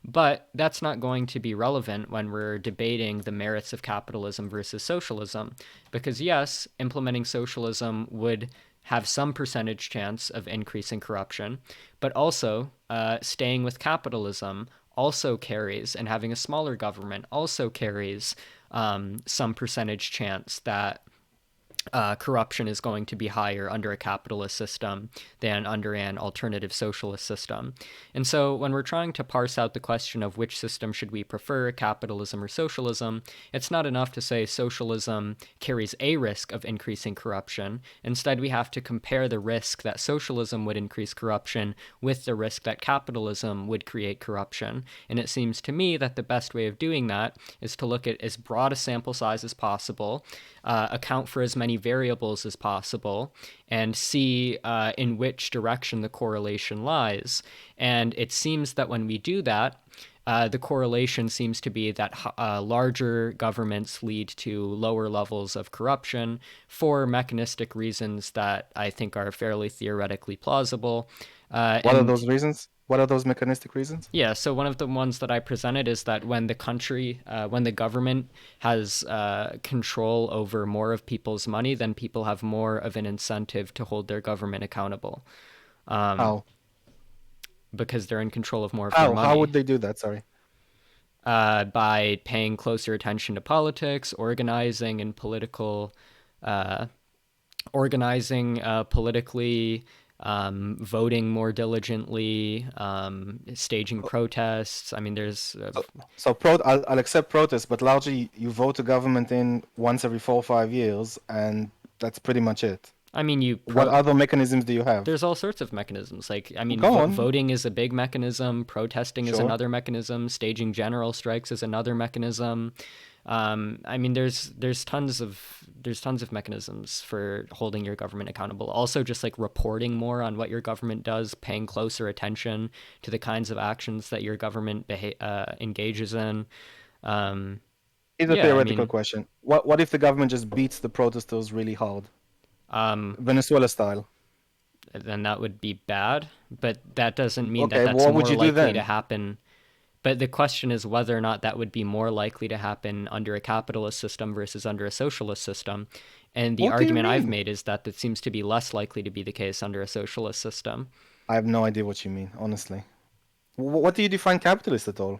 But that's not going to be relevant when we're debating the merits of capitalism versus socialism. Because, yes, implementing socialism would have some percentage chance of increasing corruption, but also staying with capitalism also carries, and having a smaller government also carries some percentage chance that corruption is going to be higher under a capitalist system than under an alternative socialist system. And so when we're trying to parse out the question of which system should we prefer, capitalism or socialism, it's not enough to say socialism carries a risk of increasing corruption. Instead, we have to compare the risk that socialism would increase corruption with the risk that capitalism would create corruption. And it seems to me that the best way of doing that is to look at as broad a sample size as possible, account for as many variables as possible, and see in which direction the correlation lies. And it seems that when we do that, the correlation seems to be that larger governments lead to lower levels of corruption for mechanistic reasons that I think are fairly theoretically plausible. What are And those reasons? What are those mechanistic reasons? yeah, so one of the ones that I presented is that when the government has control over more of people's money, then people have more of an incentive to hold their government accountable How? because they're in control of more of their How would money they do that? Sorry. by paying closer attention to politics, uh, organizing politically, voting more diligently, staging protests. I mean, there's I'll accept protests, but largely you vote a government in once every 4 or 5 years, and that's pretty much it. I mean, What other mechanisms do you have? there's all sorts of mechanisms. Like, I mean, Go on. voting is a big mechanism. Protesting is Sure. another mechanism. Staging general strikes is another mechanism. I mean, there's tons of mechanisms for holding your government accountable. Also, just like reporting more on what your government does, paying closer attention to the kinds of actions that your government engages in. Um, Here's a yeah, I theoretical mean, question. What if the government just beats the protesters really hard? Venezuela style. Then that would be bad. But that doesn't mean that Okay, that's what would more you do likely to then? happen. But the question is whether or not that would be more likely to happen under a capitalist system versus under a socialist system. And the What do you argument I've mean? made is that it seems to be less likely to be the case under a socialist system. I have no idea what you mean, honestly. What do you define capitalist at all?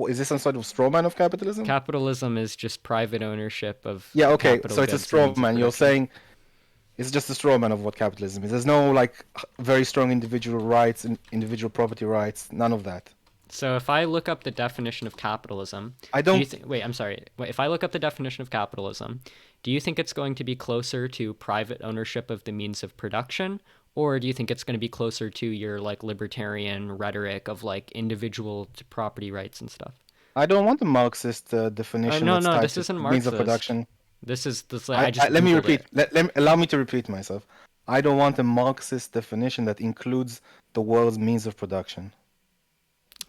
Is this some sort of straw man of capitalism? Capitalism is just private ownership of Yeah, okay, capital so it's a goods and straw means of man. You're production. saying it's just a straw man of what capitalism is. There's no like very strong individual rights and individual property rights, none of that. So if I look up the definition of capitalism, I do you don't think? Wait, I'm sorry. Wait, if I look up the definition of capitalism, do you think it's going to be closer to private ownership of the means of production, or do you think it's going to be closer to your like libertarian rhetoric of like individual property rights and stuff? I don't want a Marxist definition No, that's no, tied this to isn't means of Marxist. production. This is this. I just Let me googled repeat. it. Allow me to repeat myself. I don't want a Marxist definition that includes the world's means of production.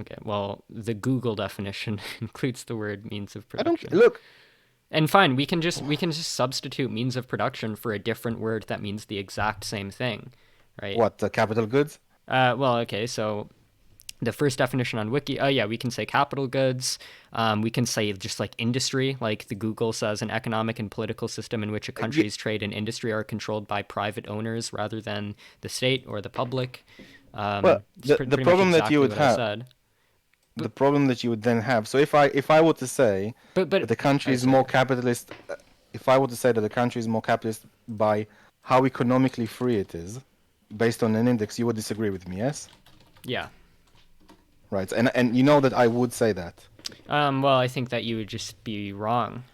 Okay, well, the Google definition includes the word means of I don't production. look. And fine, we can just substitute means of production for a different word that means the exact same thing, right? What capital goods? Well, okay, so the first definition on Wiki, oh yeah, we can say capital goods. We can say just like industry, like the Google says, an economic and political system in which a Yeah, country's trade and industry are controlled by private owners rather than the state or the public. well, It's the pretty much problem that you exactly would what I have, said. the But problem that you would then have. So if I were to say that the country oh is sorry. more capitalist, if I were to say that the country is more capitalist by how economically free it is, based on an index, you would disagree with me, yes? Yeah. Right. And you know that I would say that. Well, I think that you would just be wrong.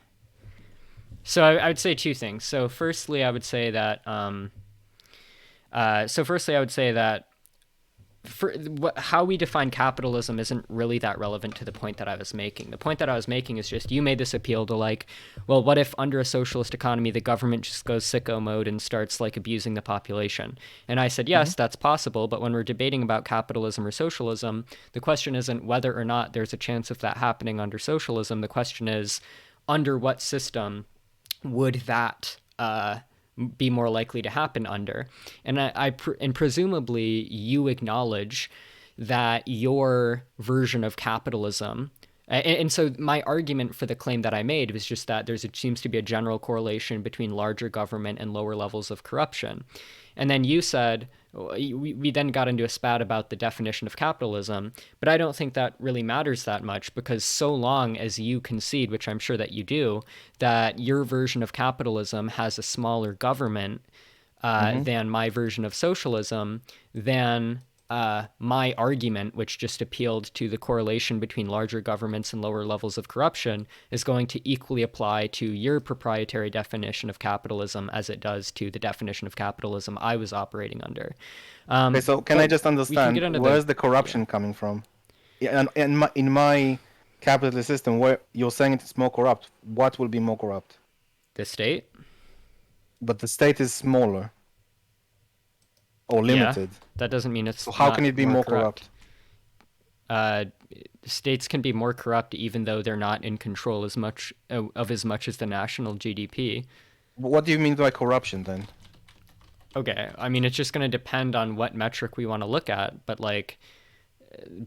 So I would say two things. So firstly, I would say that how we define capitalism isn't really that relevant to the point that I was making. The point that I was making is just you made this appeal to like, well, what if under a socialist economy the government just goes sicko mode and starts like abusing the population? And I said, Mhm. yes, that's possible, but when we're debating about capitalism or socialism, the question isn't whether or not there's a chance of that happening under socialism. The question is under what system would that be more likely to happen under? And presumably you acknowledge that your version of capitalism. And so my argument for the claim that I made was just that seems to be a general correlation between larger government and lower levels of corruption. And then you said, we then got into a spat about the definition of capitalism, but I don't think that really matters that much because so long as you concede, which I'm sure that you do, that your version of capitalism has a smaller government Mhm. than my version of socialism, then my argument, which just appealed to the correlation between larger governments and lower levels of corruption, is going to equally apply to your proprietary definition of capitalism as it does to the definition of capitalism I was operating under. Okay, so can I But just we can understand get into the where's the yeah corruption coming from? Yeah, and in my capitalist system, where you're saying it's more corrupt, what will be more corrupt? the state. But the state is smaller or Yeah, limited. that doesn't mean So it's how can not it be more more corrupt. corrupt? Uh, States can be more corrupt even though they're not in control as much as the national GDP. What do you mean by corruption then? Okay, I mean it's just going to depend on what metric we want to look at, but like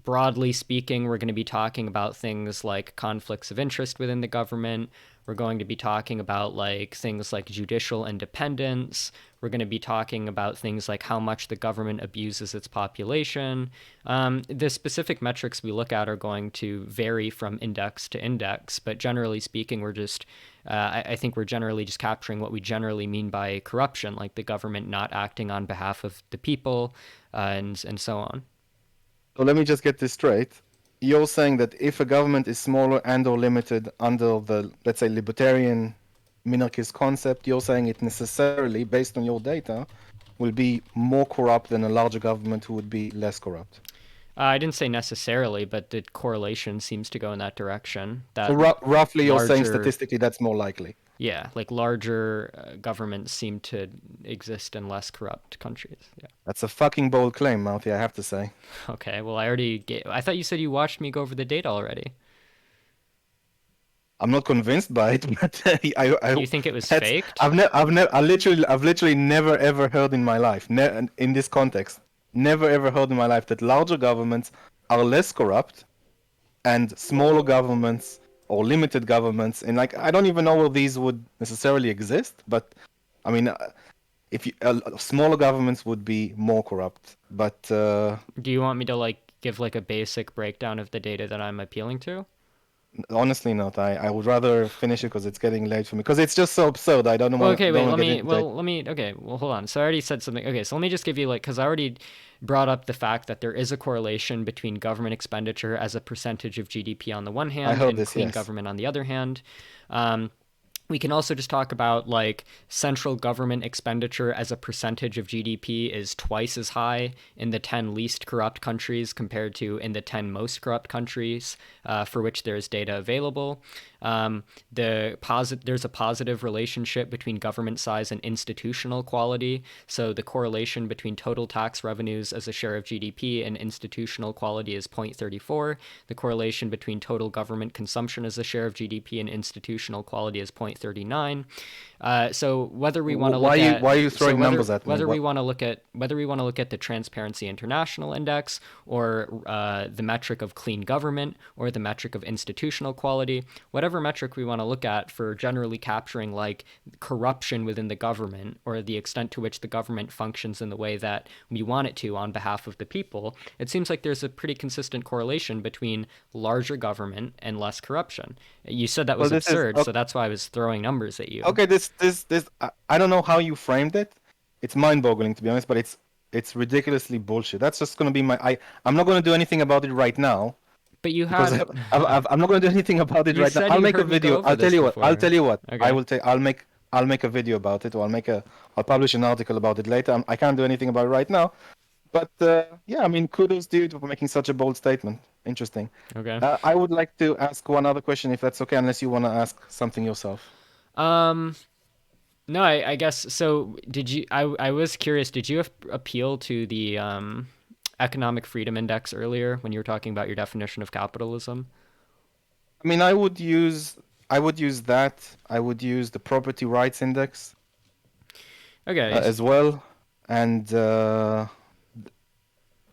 broadly speaking, we're going to be talking about things like conflicts of interest within the government. We're going to be talking about like things like judicial independence. We're going to be talking about things like how much the government abuses its population. The specific metrics we look at are going to vary from index to index, but generally speaking, I think we're generally just capturing what we generally mean by corruption, like the government not acting on behalf of the people, and so on. So let me just get this straight. You're saying that if a government is smaller and or limited under the, let's say, libertarian minarchist concept, you're saying it necessarily, based on your data, will be more corrupt than a larger government who would be less corrupt. I didn't say necessarily, but the correlation seems to go in that direction. So That roughly you're saying larger, statistically that's more likely. yeah, like larger governments seem to exist in less corrupt countries. Yeah. That's a fucking bold claim, Mouthy, I have to say. Okay. Well, I thought you said you watched me go over the data already. I'm not convinced by it, but You think it was that's faked? I've literally never ever heard in my life, in this context, never ever heard in my life that larger governments are less corrupt and smaller governments or limited governments, and like I don't even know where these would necessarily exist, but I mean, if you, smaller governments would be more corrupt, but Do you want me to like give like a basic breakdown of the data that I'm appealing to? honestly not. I would rather finish it because it's getting late for me. Because it's just so absurd. I Well, okay, don't wait, want to get into it. okay, well, hold on. So I already said something. Okay, so let me just give you like, because I already brought up the fact that there is a correlation between government expenditure as a percentage of GDP on the one I hand heard and this, clean yes. government on the other hand. Um, we can also just talk about like central government expenditure as a percentage of GDP is twice as high in the 10 least corrupt countries compared to in the 10 most corrupt countries for which there is data available. Um, there's a positive relationship between government size and institutional quality. So the correlation between total tax revenues as a share of GDP and institutional quality is 0.34. The correlation between total government consumption as a share of GDP and institutional quality is 0.39. So whether we want to look at Why are you so throwing numbers at me? whether we What? want to look at the Transparency International Index or the metric of clean government or the metric of institutional quality, whatever metric we want to look at for generally capturing like corruption within the government or the extent to which the government functions in the way that we want it to on behalf of the people, it seems like there's a pretty consistent correlation between larger government and less corruption. You said that Well, was this is absurd, so that's why I was throwing numbers at you. okay. This. I don't know how you framed it. It's mind-boggling to be honest, but it's ridiculously bullshit. That's just gonna be my. I'm not gonna do anything about it right now But you because had I'm not gonna do anything about it you right now. said I'll you make a heard me go video. over this I'll before. tell you what. I Okay. will take. I'll make a video about it, or I'll publish an article about it later. I can't do anything about it right now. But yeah, I mean, kudos to you for making such a bold statement. Interesting. Okay. I would like to ask one other question, if that's okay, unless you want to ask something yourself. Um no, I guess so. Did you I was curious, did you appeal to the economic freedom index earlier when you were talking about your definition of capitalism? I mean, I would use that. I would use the property rights index Okay. as well, and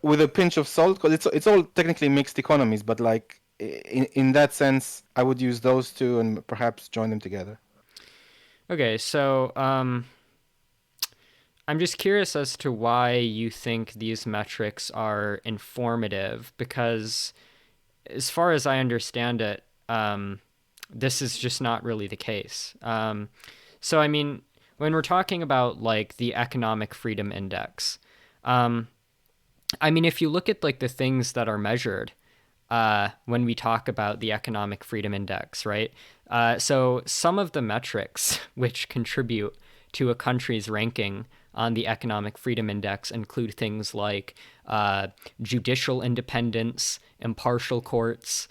with a pinch of salt, because it's all technically mixed economies, but like in that sense, I would use those two and perhaps join them together. Okay, so I'm just curious as to why you think these metrics are informative because as far as I understand it, this is just not really the case. So, I mean, when we're talking about like the economic freedom index, um, I mean, if you look at like the things that are measured when we talk about the economic freedom index, right? So, some of the metrics which contribute to a country's ranking on the economic freedom index include things like uh, judicial independence, impartial courts,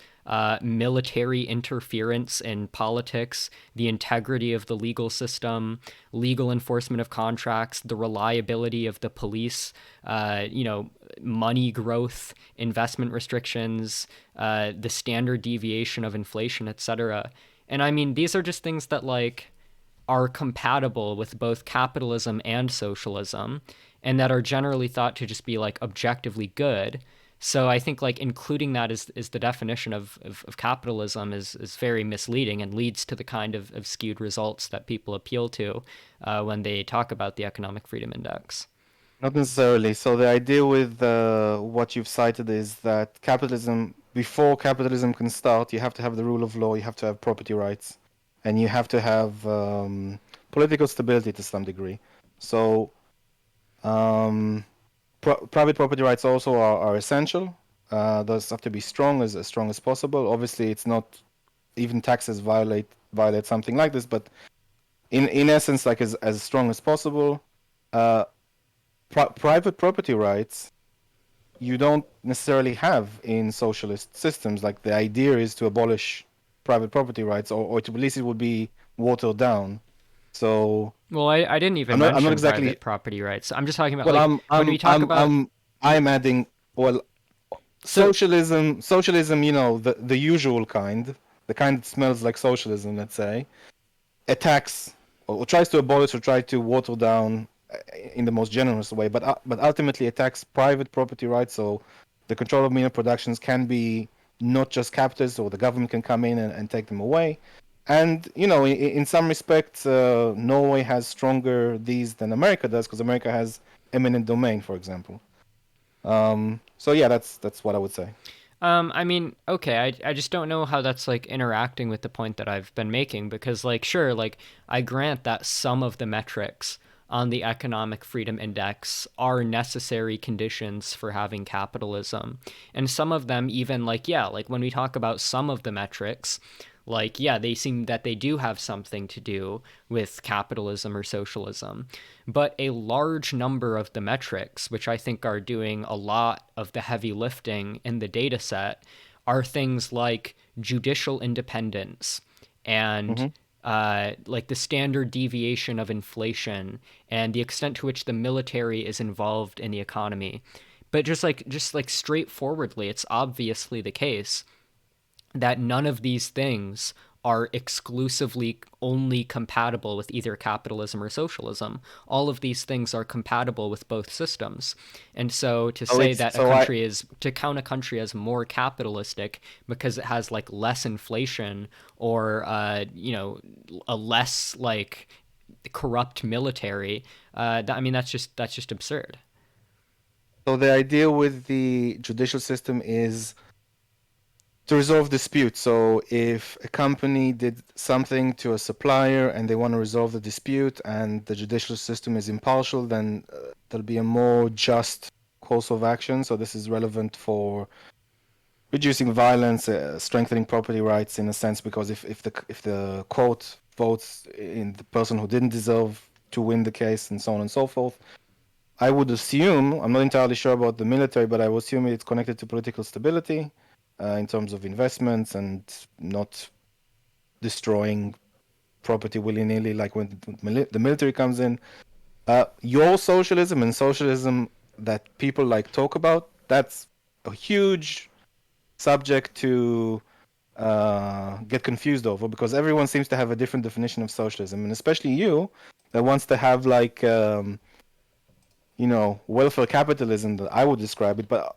military interference in politics, the integrity of the legal system, legal enforcement of contracts, the reliability of the police, money growth, investment restrictions, the standard deviation of inflation, etc. And I mean, these are just things that like are compatible with both capitalism and socialism and that are generally thought to just be like objectively good. So I think like including that is the definition of capitalism is very misleading and leads to the kind of skewed results that people appeal to when they talk about the economic freedom index. Not necessarily. So the idea with what you've cited is that before capitalism can start, you have to have the rule of law, you have to have property rights, and you have to have political stability to some degree. So um, private property rights also are essential. Those have to be as strong as possible. Obviously, it's not even taxes violate something like this, but in essence, like as strong as possible. Uh, Private property rights you don't necessarily have in socialist systems. Like the idea is to abolish private property rights, or to at least it would be watered down. So Well, I didn't even I'm not mention exactly. private property rights. I'm just talking about Well, like when we talk about I'm adding. Well, so socialism. You know, the usual kind. the kind that smells like socialism, let's say, attacks or tries to abolish or try to water down in the most generous way, but ultimately attacks private property rights. So the control of mineral productions can be not just capitalists, or the government can come in and take them away. And in some respects, Norway has stronger these than America does, because America has eminent domain, for example. So yeah, that's what I would say. I mean, okay, I just don't know how that's like interacting with the point that I've been making because, like, sure, like, I grant that some of the metrics on the Economic Freedom Index are necessary conditions for having capitalism. And some of them, even like, yeah, like when we talk about some of the metrics, like, yeah, they seem that they do have something to do with capitalism or socialism. But a large number of the metrics, which I think are doing a lot of the heavy lifting in the data set, are things like judicial independence and Hmm. like the standard deviation of inflation and the extent to which the military is involved in the economy. But just like straightforwardly, it's obviously the case that none of these things are exclusively only compatible with either capitalism or socialism. All of these things are compatible with both systems. And so to So say it's that a so I country is to count a country as more capitalistic because it has like less inflation or a less like corrupt military, I mean that's just absurd. so the idea with the judicial system is to resolve disputes. So if a company did something to a supplier and they want to resolve the dispute and the judicial system is impartial, then there'll be a more just course of action. So this is relevant for reducing violence, strengthening property rights in a sense, because if the court votes in the person who didn't deserve to win the case and so on and so forth, I would assume, I'm not entirely sure about the military, but I would assume it's connected to political stability in terms of investments and not destroying property willy-nilly like when the military comes in. Your socialism and socialism that people like talk about, that's a huge subject to get confused over, because everyone seems to have a different definition of socialism, and especially you that wants to have like welfare capitalism, that I would describe it. But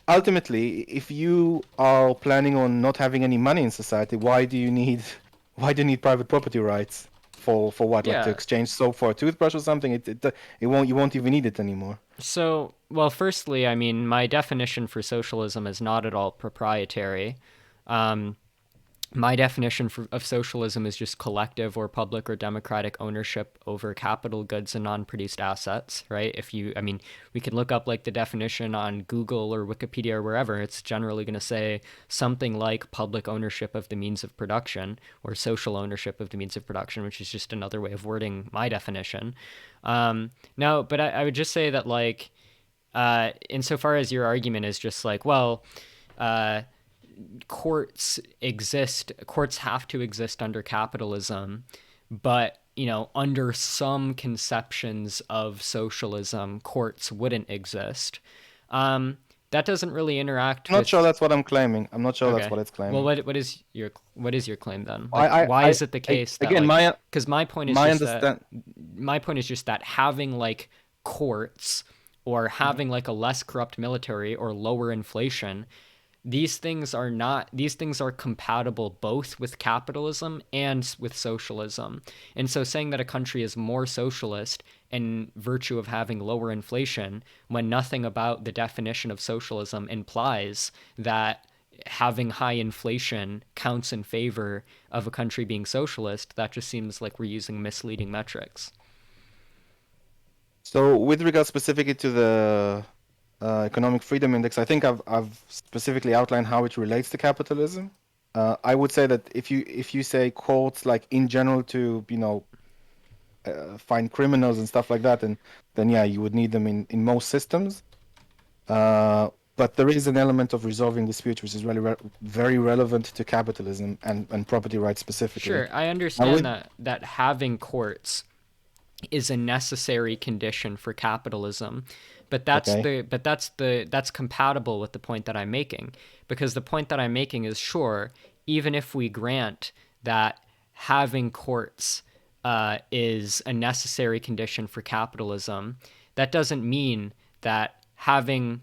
ultimately, if you are planning on not having any money in society, why do you need why do you need private property rights for what? Like to Yeah. exchange soap for a toothbrush or something? It won't, you won't even need it anymore. So, well, firstly, I mean, my definition for socialism is not at all proprietary. Um, my definition of socialism is just collective or public or democratic ownership over capital goods and non-produced assets, right? I mean, we can look up like the definition on Google or Wikipedia or wherever. It's generally going to say something like public ownership of the means of production or social ownership of the means of production, which is just another way of wording my definition. No, but I would just say that like, insofar as your argument is just like, well, uh, courts have to exist under capitalism, but under some conceptions of socialism courts wouldn't exist. um that doesn't really interact I'm not sure with. that's what I'm claiming. I'm not sure that's Okay, what it's well, claiming. what is your claim then? I Like, I why I, is it the I case that again, like, my because my understand. my point is just that having like courts or Mhm. having like a less corrupt military or lower inflation, these things are compatible both with capitalism and with socialism. And so saying that a country is more socialist in virtue of having lower inflation when nothing about the definition of socialism implies that having high inflation counts in favor of a country being socialist, that just seems like we're using misleading metrics. So with regard specifically to the economic freedom index, I think I've specifically outlined how it relates to capitalism. I would say that if you say courts like in general to find criminals and stuff like that, and then yeah, you would need them in most systems. But there is an element of resolving disputes which is really very relevant to capitalism and property rights specifically. Sure, I Now understand with that having courts is a necessary condition for capitalism, but okay, that's compatible with the point that I'm making, because the point that I'm making is, sure, even if we grant that having courts is a necessary condition for capitalism, that doesn't mean that having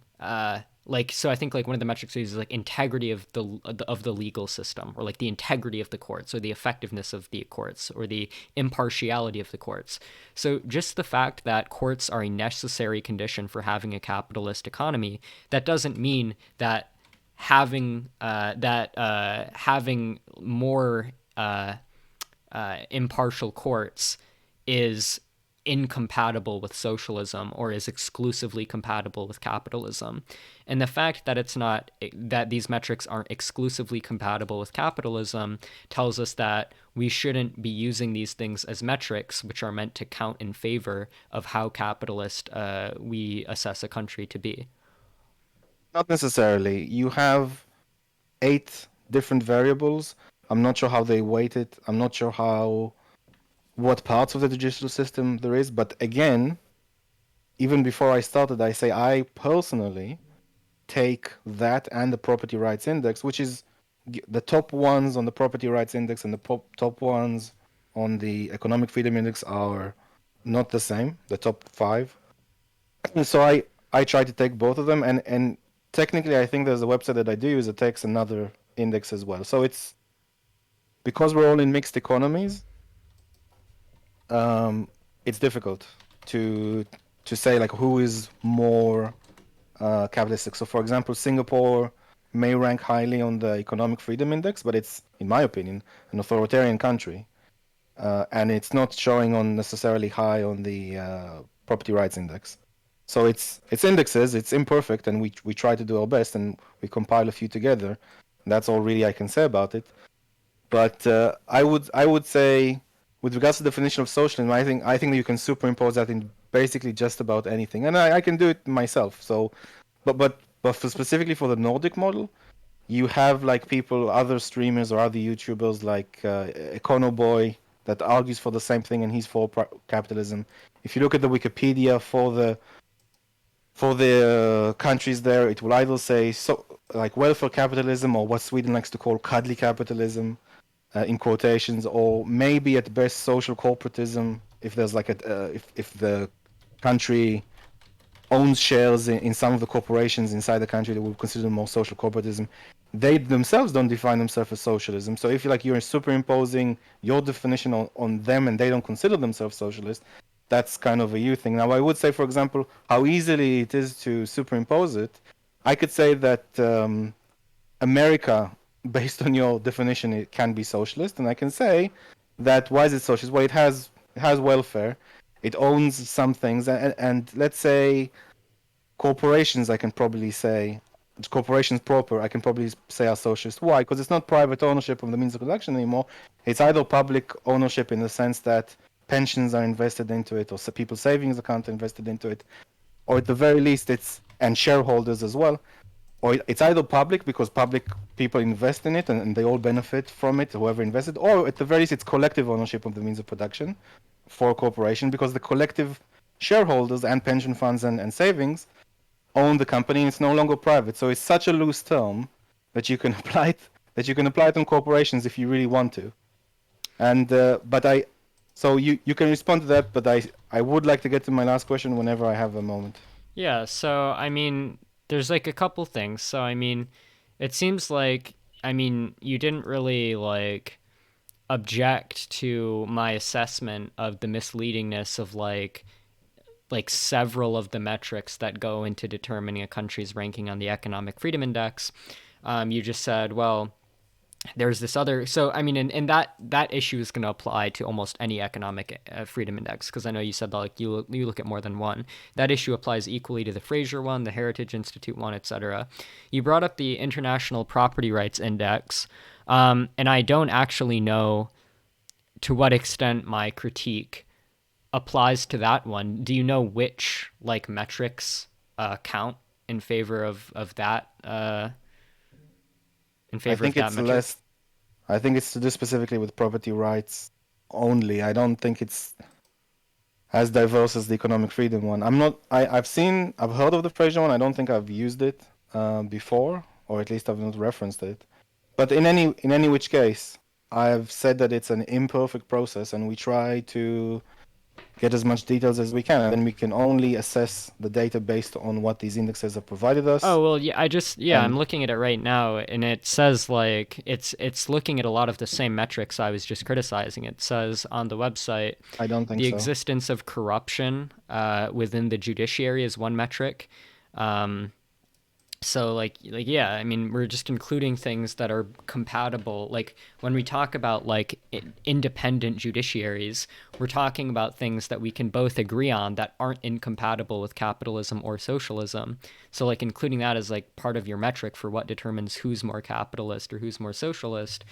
so I think like one of the metrics we use is like integrity of the legal system, or like the integrity of the courts, or the effectiveness of the courts, or the impartiality of the courts. So just the fact that courts are a necessary condition for having a capitalist economy, that doesn't mean that having more impartial courts is incompatible with socialism or is exclusively compatible with capitalism. And the fact that it's not, that these metrics aren't exclusively compatible with capitalism, tells us that we shouldn't be using these things as metrics which are meant to count in favor of how capitalist we assess a country to be. Not necessarily. You have 8 different variables. I'm not sure how they weight it. I'm not sure how what parts of the judicial system there is. But again, even before I started, I say I personally take that and the property rights index, which is the top ones on the property rights index and the top ones on the economic freedom index are not the same, the top five. So I try to take both of them, and technically I think there's a website that I do use that takes another index as well. So it's because we're all in mixed economies, um, it's difficult to to say like who is more capitalistic. So, for example, Singapore may rank highly on the Economic Freedom Index, but it's, in my opinion, an authoritarian country, and it's not showing on necessarily high on the Property Rights Index. So it's indexes, it's imperfect, and we try to do our best, and we compile a few together. That's all really I can say about it. But I would say, with regards to the definition of socialism, I think that you can superimpose that in basically just about anything, and I can do it myself. So, but specifically for the Nordic model, you have like people, other streamers or other YouTubers like Econoboy that argues for the same thing, and he's for capitalism. If you look at the Wikipedia for the countries there, it will either say so like welfare capitalism, or what Sweden likes to call cuddly capitalism, in quotations, or maybe at best social corporatism if there's like if the country owns shares in some of the corporations inside the country that we consider more social corporatism. They themselves don't define themselves as socialism. So if you're superimposing your definition on them and they don't consider themselves socialist, that's kind of a you thing. Now I would say, for example, how easily it is to superimpose it. I could say that America, based on your definition, it can be socialist, and I can say that why is it socialist? Well, it has welfare, it owns some things, and let's say corporations. I can probably say corporations proper. I can probably say are socialist. Why? Because it's not private ownership of the means of production anymore. It's either public ownership in the sense that pensions are invested into it, or people's savings account are invested into it, or at the very least, it's and shareholders as well, or it's either public because public people invest in it and they all benefit from it, whoever invested, or at the very least it's collective ownership of the means of production for a corporation because the collective shareholders and pension funds and savings own the company and it's no longer private. So it's such a loose term that you can apply it on corporations if you really want to. And but I so you can respond to that, but I would like to get to my last question whenever I have a moment. Yeah, so I mean, there's like a couple things. So I mean, it seems like, I mean, you didn't really like object to my assessment of the misleadingness of like several of the metrics that go into determining a country's ranking on the economic freedom index. You just said, well, there's this other, so I mean, and that issue is going to apply to almost any economic freedom index, because I know you said that like you look at more than one. That issue applies equally to the Fraser one, the Heritage Institute one, etc. You brought up the International Property Rights Index, and I don't actually know to what extent my critique applies to that one. Do you know which like metrics count in favor of that in I favor of think that it's metric? less. I think it's to do specifically with property rights only. I don't think it's as diverse as the economic freedom one. I'm not. I've heard of the Fraser one. I don't think I've used it before, or at least I've not referenced it. But in any which case, I've said that it's an imperfect process, and we try to get as much details as we can, and then we can only assess the data based on what these indexes have provided us. Oh, well, yeah, I'm And looking at it right now and it says like it's looking at a lot of the same metrics I was just criticizing. It says on the website I don't think the so. existence of corruption within the judiciary is one metric. Um, so like yeah, I mean we're just including things that are compatible. Like when we talk about like independent judiciaries, we're talking about things that we can both agree on that aren't incompatible with capitalism or socialism. So like including that as like part of your metric for what determines who's more capitalist or who's more socialist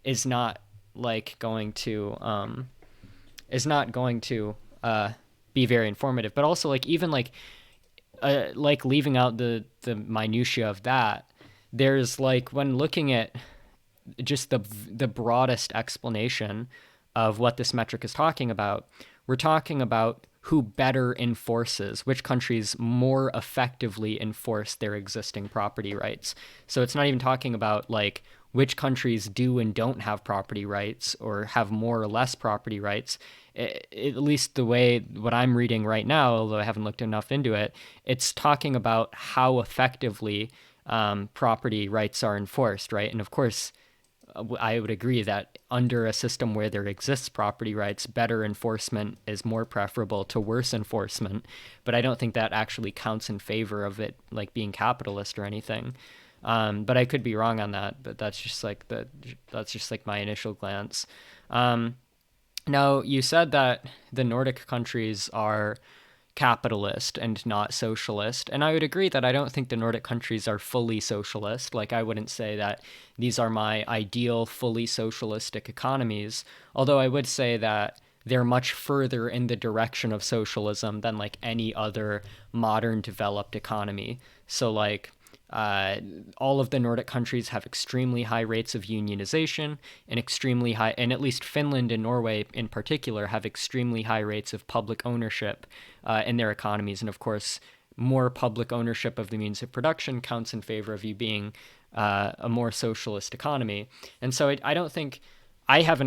is not like going to is not going to be very informative. But also like leaving out the minutia of that, there's like when looking at just the broadest explanation of what this metric is talking about, we're talking about who better enforces, which countries more effectively enforce their existing property rights. So it's not even talking about like which countries do and don't have property rights or have more or less property rights. At least the way what I'm reading right now, although I haven't looked enough into it, it's talking about how effectively property rights are enforced, right? And of course, I would agree that under a system where there exists property rights, better enforcement is more preferable to worse enforcement. But I don't think that actually counts in favor of it like being capitalist or anything. But I could be wrong on that. But that's just like my initial glance. Um, Now you said that the Nordic countries are capitalist and not socialist. And I would agree that I don't think the Nordic countries are fully socialist. Like, I wouldn't say that these are my ideal, fully socialistic economies. Although I would say that they're much further in the direction of socialism than like any other modern developed economy. So, like, uh, all of the Nordic countries have extremely high rates of unionization and extremely high, and at least Finland and Norway in particular have extremely high rates of public ownership in their economies. And of course, more public ownership of the means of production counts in favor of you being a more socialist economy. And so I don't think I've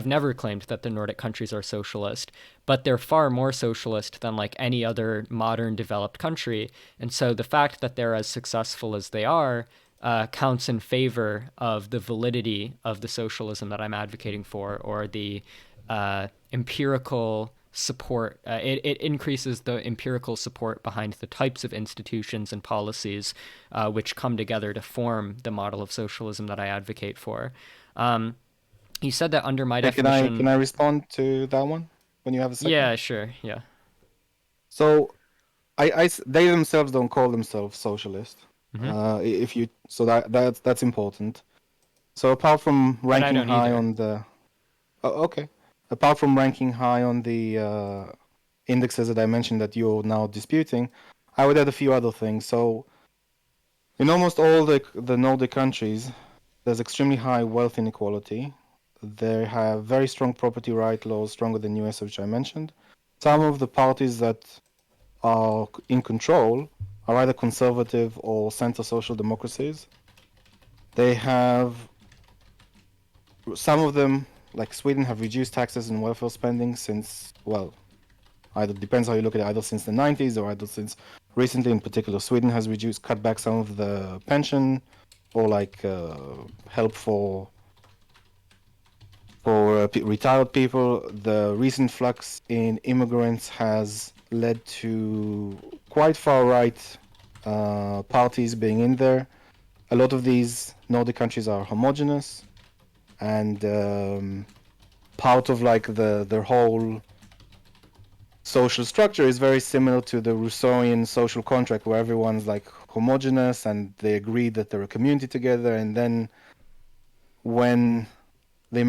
never claimed that the Nordic countries are socialist, but they're far more socialist than like any other modern developed country. And so the fact that they're as successful as they are counts in favor of the validity of the socialism that I'm advocating for, or the empirical support. It increases the empirical support behind the types of institutions and policies which come together to form the model of socialism that I advocate for. Um, you said that under my Yeah, can definition. I respond to that one when you have a second? Yeah, sure. Yeah. So they themselves don't call themselves socialist. Hmm. If you so that's important. So apart from But I ranking don't high either. on the okay, apart from ranking high on the indexes that I mentioned that you're now disputing, I would add a few other things. So in almost all the Nordic countries, there's extremely high wealth inequality. They have very strong property right laws, stronger than US, which I mentioned. Some of the parties that are in control are either conservative or center social democracies. They have some of them, like Sweden, have reduced taxes and welfare spending since, well, either depends how you look at it, either since the 90s or either since recently. In particular, Sweden has cut back some of the pension or like help for retired people. The recent flux in immigrants has led to quite far right parties being in there. A lot of these Nordic countries are homogenous, and part of like their whole social structure is very similar to the Rousseauian social contract, where everyone's like homogenous and they agree that they're a community together. And then when the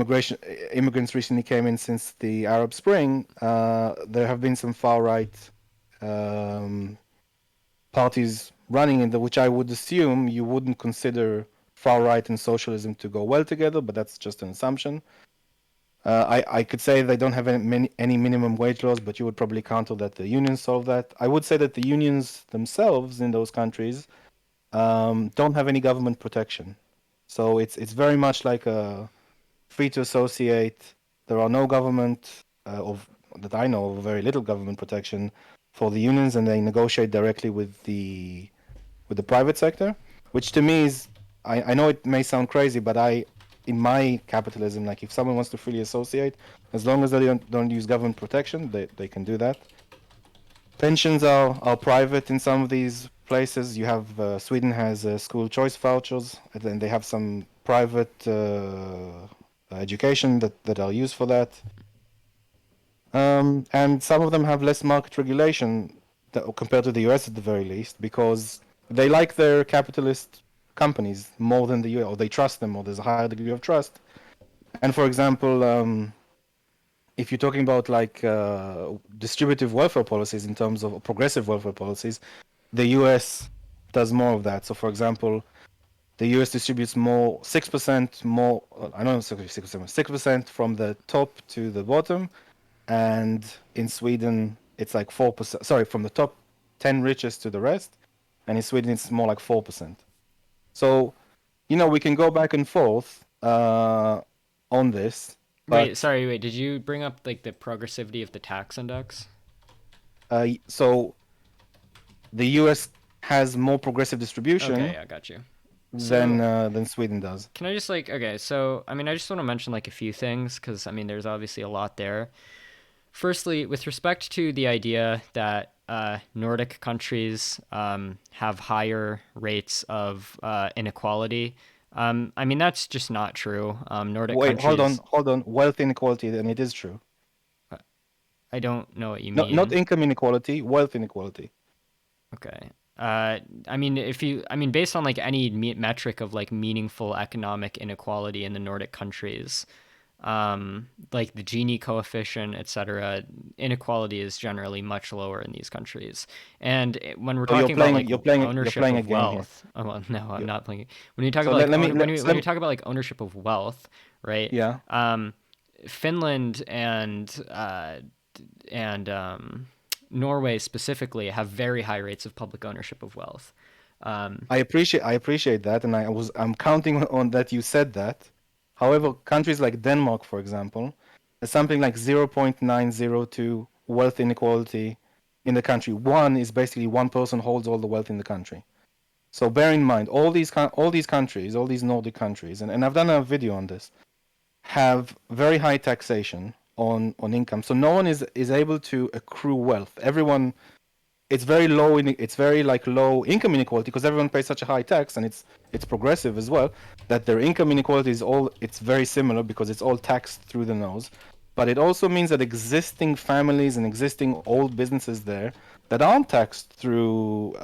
immigrants recently came in since the Arab Spring, there have been some far right um, parties running in there, which I would assume you wouldn't consider far right and socialism to go well together, but that's just an assumption. I could say they don't have any minimum wage laws, but you would probably counter that the unions solve that. I would say that the unions themselves in those countries don't have any government protection. So it's very much like a free to associate. There are no government of that I know of, very little government protection for the unions, and they negotiate directly with the private sector, which to me is, I know it may sound crazy, but in my capitalism, like if someone wants to freely associate, as long as they don't use government protection, they can do that. Pensions are private in some of these places. You have Sweden has school choice vouchers, and then they have some private education that are used for that. And some of them have less market regulation compared to the US at the very least, because they like their capitalist companies more than the US, or they trust them, or there's a higher degree of trust. And for example, if you're talking about like distributive welfare policies in terms of progressive welfare policies, the US does more of that. So, for example, the US distributes more, 6% more, I don't know, 6%, 6% from the top to the bottom, and in Sweden it's like 4%. Sorry, from the top 10 richest to the rest, and in Sweden it's more like 4%. So, we can go back and forth on this, Wait, but sorry, wait. Did you bring up like the progressivity of the tax index? so the US has more progressive Okay, distribution I got you. So than Sweden does. can I just like okay? So I mean, I just want to mention like a few things because I mean, there's obviously a lot there. Firstly, with respect to the idea that Nordic countries have higher rates of inequality, I mean that's just not true. Nordic Wait, countries, hold on. Wealth inequality, and it is true. I don't know what you Not mean. income inequality, wealth inequality. Okay. I mean, I mean, based on like any metric of like meaningful economic inequality in the Nordic countries, like the Gini coefficient, etc., inequality is generally much lower in these countries. And when we're So talking about like you're ownership playing a of game here. wealth, oh, well, no, I'm You not playing. When you talk so about like let me own, let, so when let you me talk about like ownership of wealth, right? yeah. Finland and Norway specifically have very high rates of public ownership of wealth. I appreciate that, and I'm counting on that you said that. However, countries like Denmark, for example, there's something like 0.902 wealth inequality in the country. One is basically one person holds all the wealth in the country. So bear in mind, all these countries, all these Nordic countries, and I've done a video on this, have very high taxation on income. So no one is able to accrue wealth. Everyone, it's very low it's very like low income inequality because everyone pays such a high tax, and it's progressive as well, that their income inequality is all, it's very similar because it's all taxed through the nose. But it also means that existing families and existing old businesses there that aren't taxed through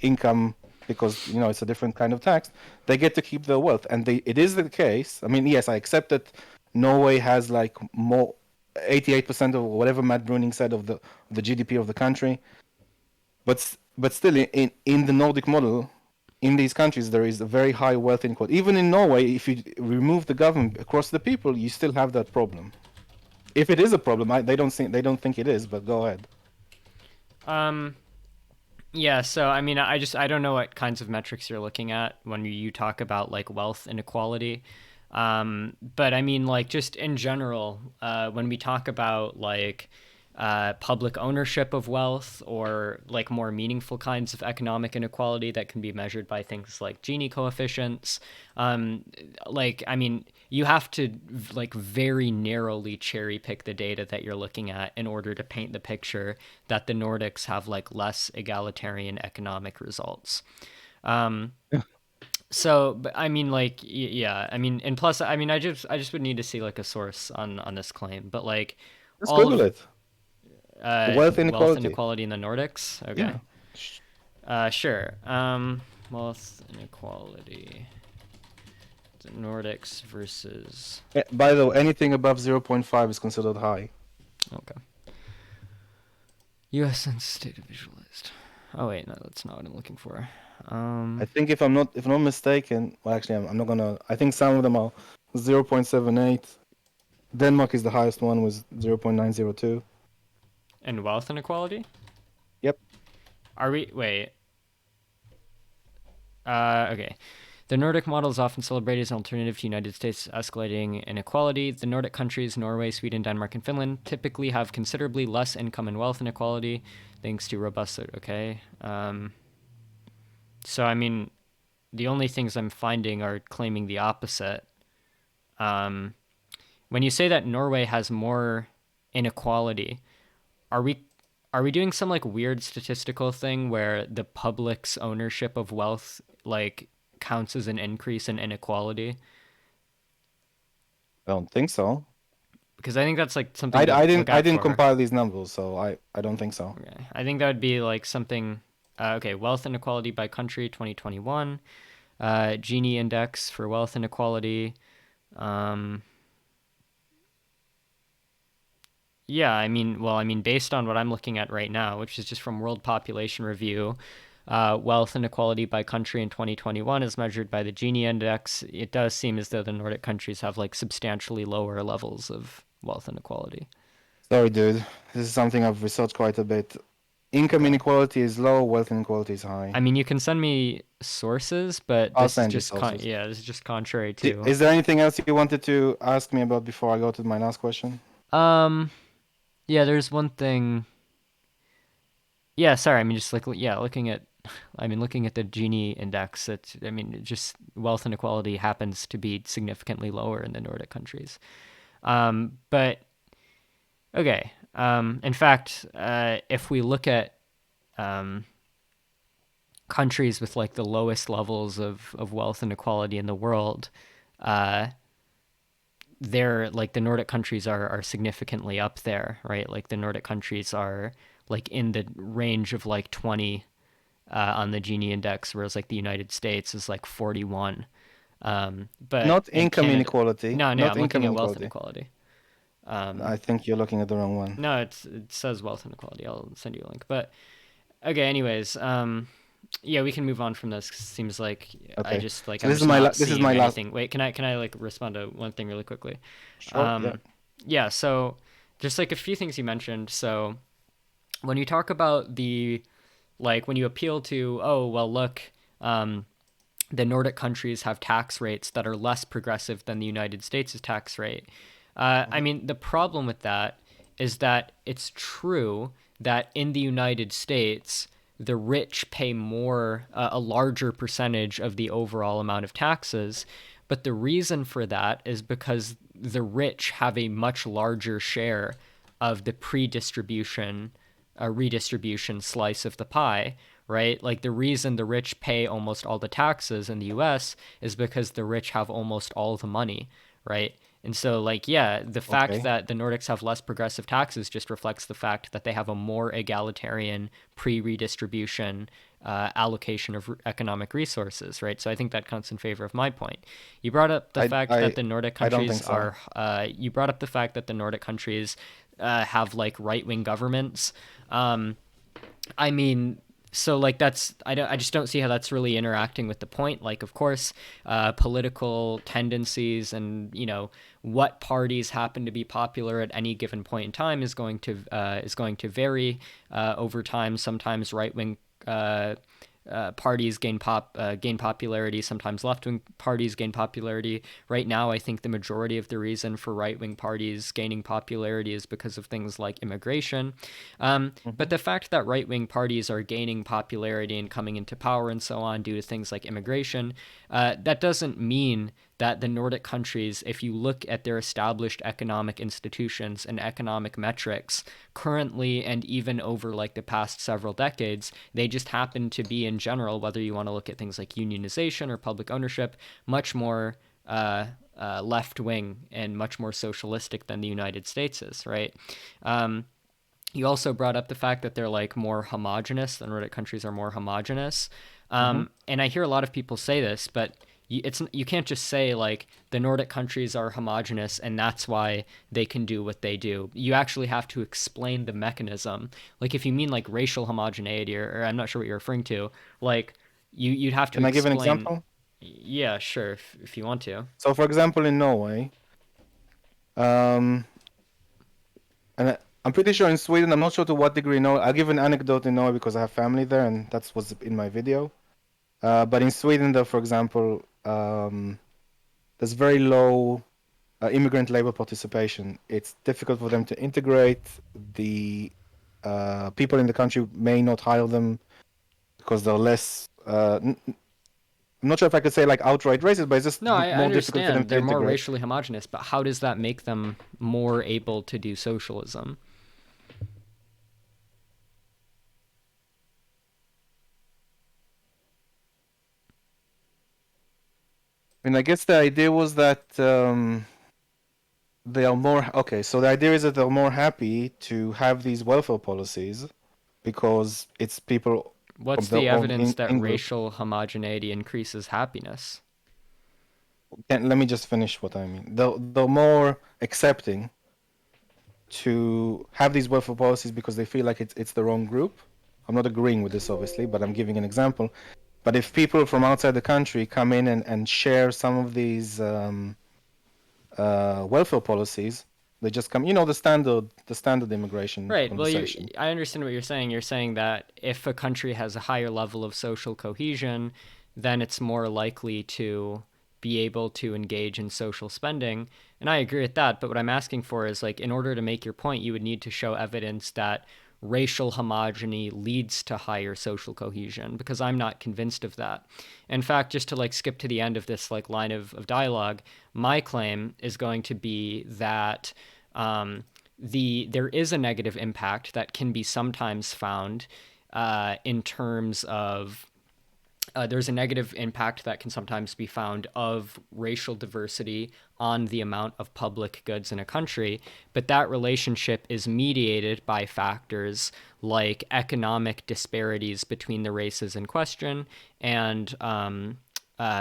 income, because it's a different kind of tax, they get to keep their wealth. And it is the case, I mean, yes, I accept that Norway has like more, 88% of whatever Matt Bruning said of the GDP of the country. But still, in the Nordic model, in these countries, there is a very high wealth inequality. Even in Norway, if you remove the government across the people, you still have that problem. If it is a problem, they don't think it is. But go ahead. Um, yeah, so I mean, I don't know what kinds of metrics you're looking at when you talk about like wealth inequality. But I mean, like just in general, when we talk about like public ownership of wealth or like more meaningful kinds of economic inequality that can be measured by things like Gini coefficients. Like, I mean, you have to like very narrowly cherry pick the data that you're looking at in order to paint the picture that the Nordics have like less egalitarian economic results. So, but I mean, like, yeah, I mean, and plus, I mean, I just would need to see like a source on this claim, but like, Let's all Google of it. Wealth wealth inequality. inequality in the Nordics. Okay. Yeah. Sure. Wealth inequality. The Nordics versus. By the way, anything above 0.5 is considered high. Okay. U.S. census data visualized. Oh wait, no, that's not what I'm looking for. I think if I'm not mistaken, well, actually, I'm not gonna. I think some of them are 0.78. Denmark is the highest one with 0.902. And wealth inequality. Yep. Are we? Wait. Okay. The Nordic model is often celebrated as an alternative to United States escalating inequality. The Nordic countries, Norway, Sweden, Denmark, and Finland, typically have considerably less income and wealth inequality, thanks to robust. Okay. So I mean, the only things I'm finding are claiming the opposite. Um, when you say that Norway has more inequality, are we doing some like weird statistical thing where the public's ownership of wealth like counts as an increase in inequality? I don't think so. Because I think that's like I, something to I look didn't I out didn't for. compile these numbers, so I don't think so. Okay. I think that would be like something. Okay, wealth inequality by country 2021. Gini index for wealth inequality. Um, yeah, based on what I'm looking at right now, which is just from World Population Review, wealth inequality by country in 2021 is measured by the Gini index. It does seem as though the Nordic countries have like substantially lower levels of wealth inequality. Sorry, dude. This is something I've researched quite a bit. Income Okay. inequality is low, wealth inequality is I high. mean, you can send me sources, but I'll send you sources. this is just contrary to. Is there anything else you wanted to ask me about before I go to my last question? Um, yeah, there's one thing. Yeah, sorry. I mean, just like yeah, looking at the Gini index. Just wealth inequality happens to be significantly lower in the Nordic countries. But okay. In fact, if we look at um, countries with like the lowest levels of wealth inequality in the world, uh, they're like the Nordic countries are significantly up there, right? Like the Nordic countries are like in the range of like 20 on the Gini index, whereas like the United States is like 41. But Not in income Canada, inequality. no, Not I'm income looking at wealth inequality. inequality. Um, I think you're looking at the wrong one. no, it says wealth inequality. I'll send you a link. But okay, anyways, yeah, we can move on from this. 'Cause it seems like Okay. So I'm this is just not this is seeing my last. anything. Wait, can I like respond to one thing really quickly? Sure. Yeah. Um, yeah, so just like a few things you mentioned. So when you talk about the like when you appeal to, oh well, look, um, the Nordic countries have tax rates that are less progressive than the United States' tax rate. I Mhm. mean, the problem with that is that it's true that in the United States, the rich pay more, a larger percentage of the overall amount of taxes. But the reason for that is because the rich have a much larger share of the pre-distribution, redistribution slice of the pie, right? Like the reason the rich pay almost all the taxes in the US is because the rich have almost all the money, right? And so, like, yeah, the fact Okay. that the Nordics have less progressive taxes just reflects the fact that they have a more egalitarian pre redistribution allocation of economic resources, right? So I think that counts in favor of my point. You brought up the I fact that I the Nordic I don't countries think so. are, you brought up the fact that the Nordic countries have like right wing governments. Um, I mean, so like I just don't see how that's really interacting with the point. Like, of course, political tendencies and what parties happen to be popular at any given point in time is going to vary over time. Sometimes right wing. Parties gain popularity. Sometimes left wing parties gain popularity. Right now, I think the majority of the reason for right wing parties gaining popularity is because of things like immigration. But Mhm. the fact that right wing parties are gaining popularity and coming into power and so on due to things like immigration, that doesn't mean that the Nordic countries, if you look at their established economic institutions and economic metrics currently and even over like the past several decades, they just happen to be in general, whether you want to look at things like unionization or public ownership, much more left wing and much more socialistic than the United States is, right? Um, you also brought up the fact that they're like more homogenous. The Nordic countries are more homogenous, Mhm. and I hear a lot of people say this, but you can't just say like the Nordic countries are homogenous and that's why they can do what they do. You actually have to explain the mechanism. Like if you mean like racial homogeneity, or I'm not sure what you're referring to, like you'd have to Can I give an explain. example? Yeah, sure, if you want to. So, for example, in Norway, um, and I'm pretty sure in Sweden, I'm not sure to what degree. No, I'll give an anecdote in Norway because I have family there, and that's what's in my video. But in Sweden, though, for example, um, there's very low immigrant labor participation. It's difficult for them to integrate. The people in the country may not hire them because they're less. I'm not sure if I could say like outright racist, but it's just No, I more difficult for them understand to they're more integrate. racially homogenous, but how does that make them more able to do socialism? I mean, I guess the idea was that they are more okay. So the idea is that they're more happy to have these welfare policies because it's people from What's their the own evidence that in group. racial homogeneity increases happiness? Let me just finish what I mean. They're more accepting to have these welfare policies because they feel like it's the wrong group. I'm not agreeing with this, obviously, but I'm giving an example. But if people from outside the country come in and share some of these welfare policies, they just come, the standard immigration Right. Well, conversation. I understand what you're saying. You're saying that if a country has a higher level of social cohesion, then it's more likely to be able to engage in social spending. And I agree with that. But what I'm asking for is like, in order to make your point, you would need to show evidence that racial homogeny leads to higher social cohesion because I'm not convinced of that. In fact, just to like skip to the end of this like line of dialogue, my claim is going to be that there is a negative impact that can be sometimes found in terms of there's a negative impact that can sometimes be found of racial diversity on the amount of public goods in a country, but that relationship is mediated by factors like economic disparities between the races in question and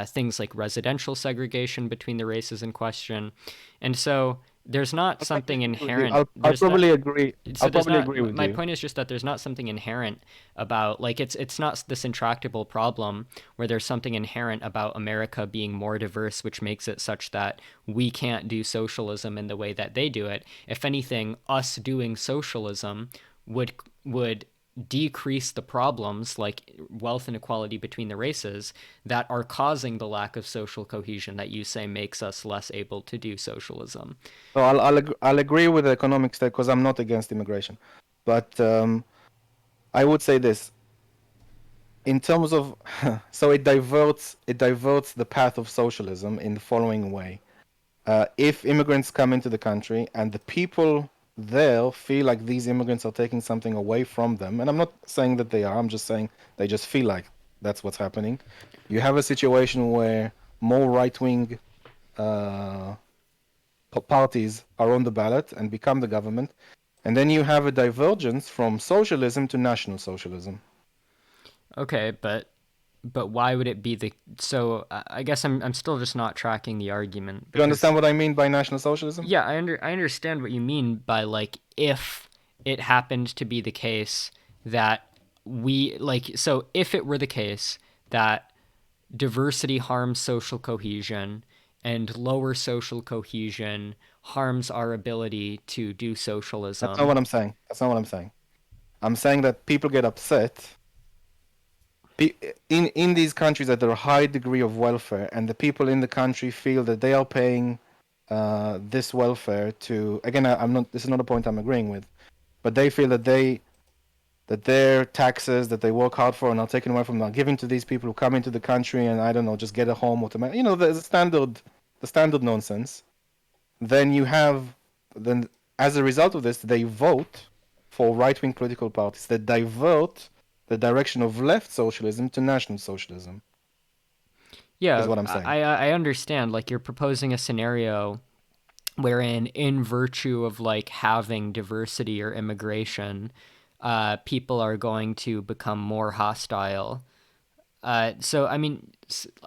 things like residential segregation between the races in question. And so there's not I'll something agree with you. inherent. I'll There's not probably agree. so I'll there's probably not agree with my you. point is just that there's not something inherent about like it's not this intractable problem where there's something inherent about America being more diverse which makes it such that we can't do socialism in the way that they do it. If anything, us doing socialism would decrease the problems like wealth inequality between the races that are causing the lack of social cohesion that you say makes us less able to do socialism. So I'll agree with the economic state because I'm not against immigration, but I would say this in terms of so it diverts the path of socialism in the following way. If immigrants come into the country and the people there feel like these immigrants are taking something away from them, and I'm not saying that they are, I'm just saying they just feel like that's what's happening. You have a situation where more right-wing uh, parties are on the ballot and become the government, and then you have a divergence from socialism to national socialism. Okay, but why would it be the so I guess I'm still just not tracking the argument You understand because what I mean by national socialism? yeah, I understand what you mean by like if it happened to be the case that we like so if it were the case that diversity harms social cohesion and lower social cohesion harms our ability to do That's not socialism. what I'm saying. That's not what I'm saying. I'm saying that people get upset in these countries that there are a high degree of welfare, and the people in the country feel that they are paying this welfare to. Again, I'm not. This is not a point I'm agreeing with, but they feel that their taxes that they work hard for and are taken away from them are given to these people who come into the country and I don't know, just get a home automatically. The standard nonsense. Then you have then as a result of this, they vote for right-wing political parties that divert the direction of left socialism to national socialism, is Yeah, what I'm saying. I understand like you're proposing a scenario wherein in virtue of like having diversity or immigration people are going to become more hostile. So I mean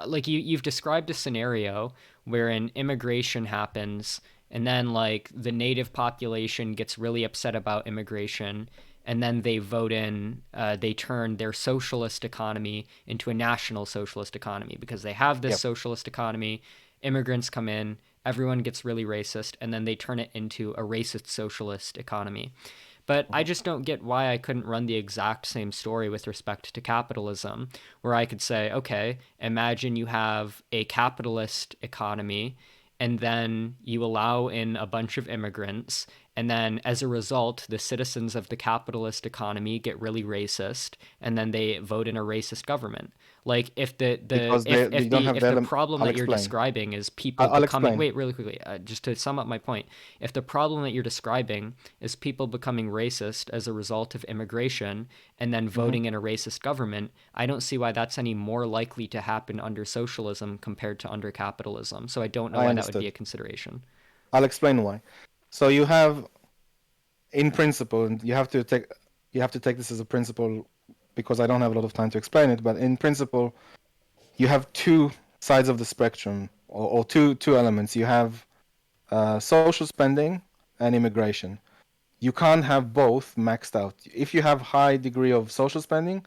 like you've described a scenario wherein immigration happens and then like the native population gets really upset about immigration and then they vote in they turn their socialist economy into a national socialist economy because they have this Yep. socialist economy. Immigrants come in, everyone gets really racist, and then they turn it into a racist socialist economy. But I just don't get why I couldn't run the exact same story with respect to capitalism, where I could say, okay, imagine you have a capitalist economy and then you allow in a bunch of immigrants, and then as a result the citizens of the capitalist economy get really racist, and then they vote in a racist government. Like if because they don't have if the the element. problem I'll that you're explain. describing is people I'll becoming, explain. wait, really quickly, just to sum up my point, if the problem that you're describing is people becoming racist as a result of immigration and then Hmm. voting in a racist government, I don't see why that's any more likely to happen under socialism compared to under capitalism. So I don't know I why that would be understood. a consideration. I'll explain why. So you have, in principle, and you have to take this as a principle because I don't have a lot of time to explain it. But in principle, you have two sides of the spectrum, or two elements. You have social spending and immigration. You can't have both maxed out. If you have high degree of social spending,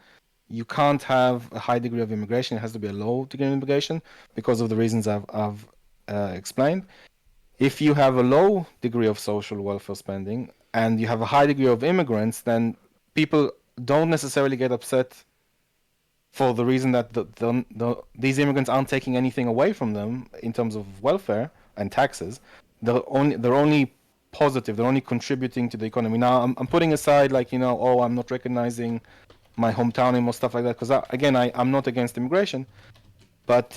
you can't have a high degree of immigration. It has to be a low degree of immigration because of the reasons I've explained. If you have a low degree of social welfare spending and you have a high degree of immigrants, then people don't necessarily get upset for the reason that these immigrants aren't taking anything away from them in terms of welfare and taxes. They're only positive. They're only contributing to the economy. Now, I'm putting aside like oh, I'm not recognizing my hometown and more stuff like that because again, I'm not against immigration, but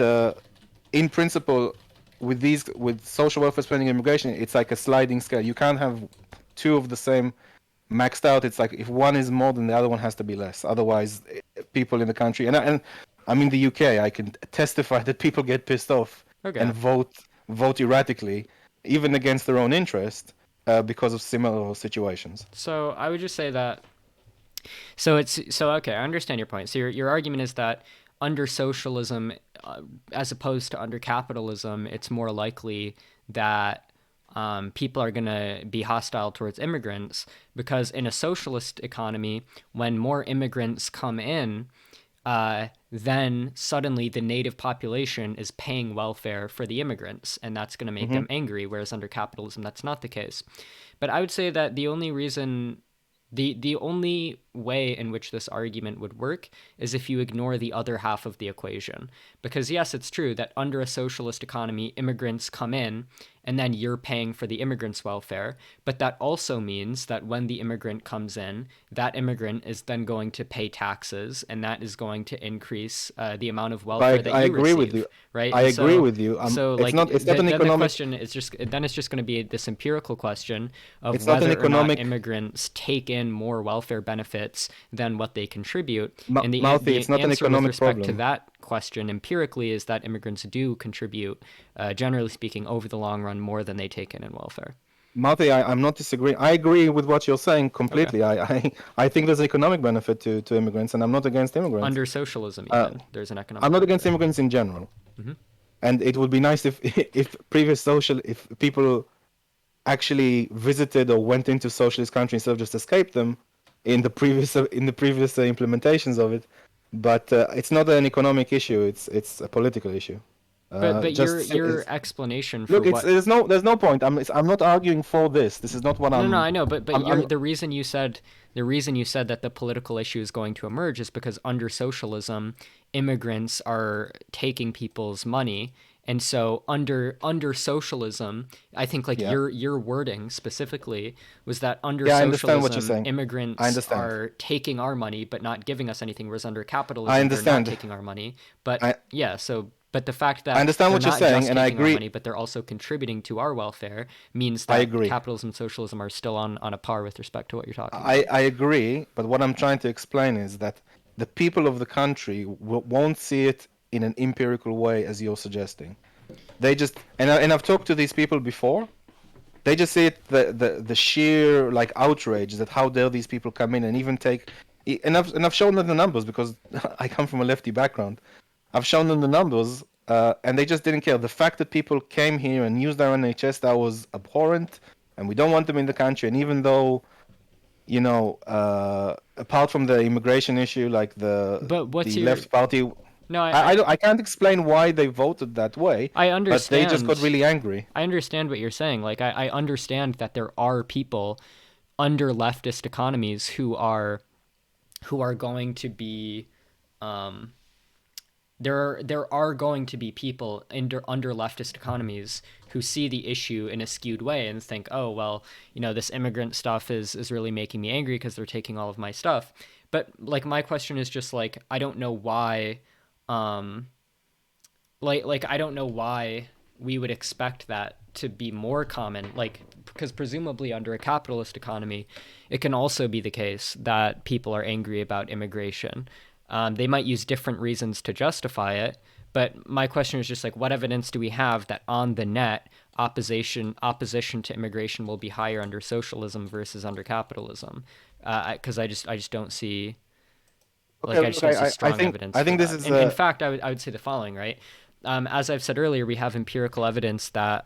in principle, with social welfare spending and immigration, it's like a sliding scale. You can't have two of the same maxed out. It's like if one is more, then the other one has to be less. Otherwise, people in the country and I'm in the UK. I can testify that people get pissed off and Okay. vote erratically, even against their own interest, because of similar situations. So I would just say that, so okay, I understand your point. So your argument is that under socialism, as opposed to under capitalism, it's more likely that people are going to be hostile towards immigrants because in a socialist economy, when more immigrants come in, then suddenly the native population is paying welfare for the immigrants, and that's going to make Hmm. them angry. Whereas under capitalism, that's not the case. But I would say that the only way in which this argument would work is if you ignore the other half of the equation. Because yes, it's true that under a socialist economy, immigrants come in and then you're paying for the immigrant's welfare. But that also means that when the immigrant comes in, that immigrant is then going to pay taxes, and that is going to increase the amount of welfare But that I you agree with you. receive, right? I And agree so with you. It's like not an then the economic. question is just then it's just going to be this empirical question of It's not an whether or not economic. immigrants take in more welfare benefits than what they contribute. And Mouthy. It's the not an answer with economic respect to problem. that question empirically is that immigrants do contribute, generally speaking, over the long run more than they take in welfare. Marty, I'm not disagreeing. I agree with what you're saying Okay. completely. I think there's an economic benefit to immigrants, and I'm not against immigrants. Under socialism, Uh, even there's an I'm economic not against benefit. immigrants in general. Hmm. And it would be nice if if people actually visited or went into socialist countries instead of just escaped them in the previous implementations of it. But it's not an economic issue. It's a political issue. But your It's, explanation for look, it's what. there's no point. I'm not arguing for this. This is not what No, no, I'm. I know, but I'm the reason you said that the political issue is going to emerge is because under socialism, immigrants are taking people's money, and so under socialism, I think like Yeah. your wording specifically was that under Yeah, I understand what you're socialism, saying. I immigrants understand. are taking our money but not giving us anything, whereas under I capitalism, they're not understand. taking our money. But I yeah, so but the fact I that understand they're what you're not saying, just and I taking our agree. money, but they're also contributing to our welfare means I that agree. capitalism and socialism are still on a par with respect to what you're talking I about. I agree. But what I'm trying to explain is that the people of the country won't see it in an empirical way as you're suggesting. They just and I've talked to these people before. They just see it the sheer like outrage that how dare these people come in and even take. And I've shown them the numbers because I come from a lefty background. I've shown them the numbers, and they just didn't care. The fact that people came here and used their NHS, that was abhorrent, and we don't want them in the country. And even though, apart from the immigration issue, like the But what's the your left party, no? I can't explain why they voted that way, I but they just got understand. really angry. I understand what you're saying. Like I understand that there are people under leftist economies who are going to be there are going to be people under leftist economies who see the issue in a skewed way and think, oh well, this immigrant stuff is really making me angry because they're taking all of my stuff. But like my question is just like I don't know why, um, like I don't know why we would expect that to be more common, like because presumably under a capitalist economy it can also be the case that people are angry about immigration. They might use different reasons to justify it, but my question is just like what evidence do we have that on the net opposition to immigration will be higher under socialism versus under capitalism? Because I just don't see, Okay, like I look, just don't see I strong think evidence I for think this that. is In fact, I would say the following, right? As I've said earlier, we have empirical evidence that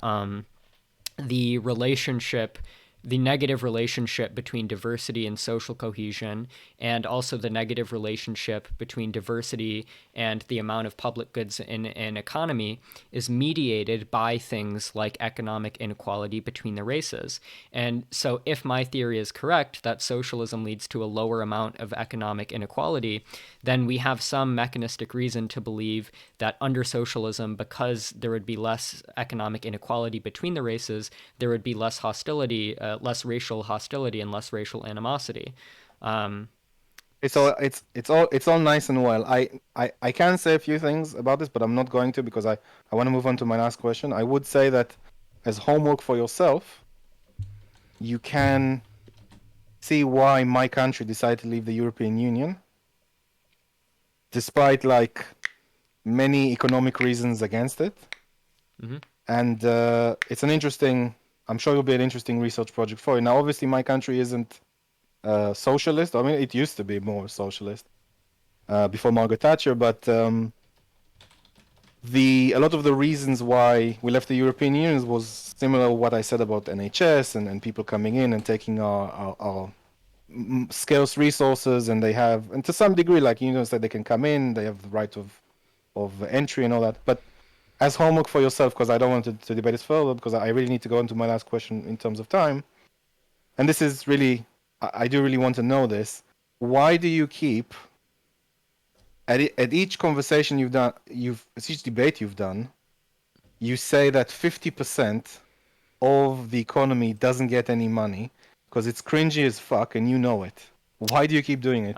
the relationship, the negative relationship between diversity and social cohesion, and also the negative relationship between diversity and the amount of public goods in an economy is mediated by things like economic inequality between the races. And so, if my theory is correct that socialism leads to a lower amount of economic inequality, then we have some mechanistic reason to believe that under socialism, because there would be less economic inequality between the races, there would be less hostility, less racial hostility, and less racial animosity. Um, it's all nice and well. I can say a few things about this, but I'm not going to because I want to move on to my last question. I would say that as homework for yourself, you can see why my country decided to leave the European Union, despite like many economic reasons against it. mm-hmm. And it's an interesting. I'm sure it'll be an interesting research project for you. Now, obviously, my country isn't socialist. I mean, it used to be more socialist before Margaret Thatcher, but the a lot of the reasons why we left the European Union was similar to what I said about NHS and people coming in and taking our scarce resources, and they have, and to some degree, like said, they can come in, they have the right of entry and all that. But as homework for yourself, because I don't want to debate this further, because I really need to go into my last question in terms of time. And this is really, I do really want to know this. Why do you keep at each conversation you've done, each debate you've done, you say that 50% of the economy doesn't get any money because it's cringy as fuck and you know it. Why do you keep doing it?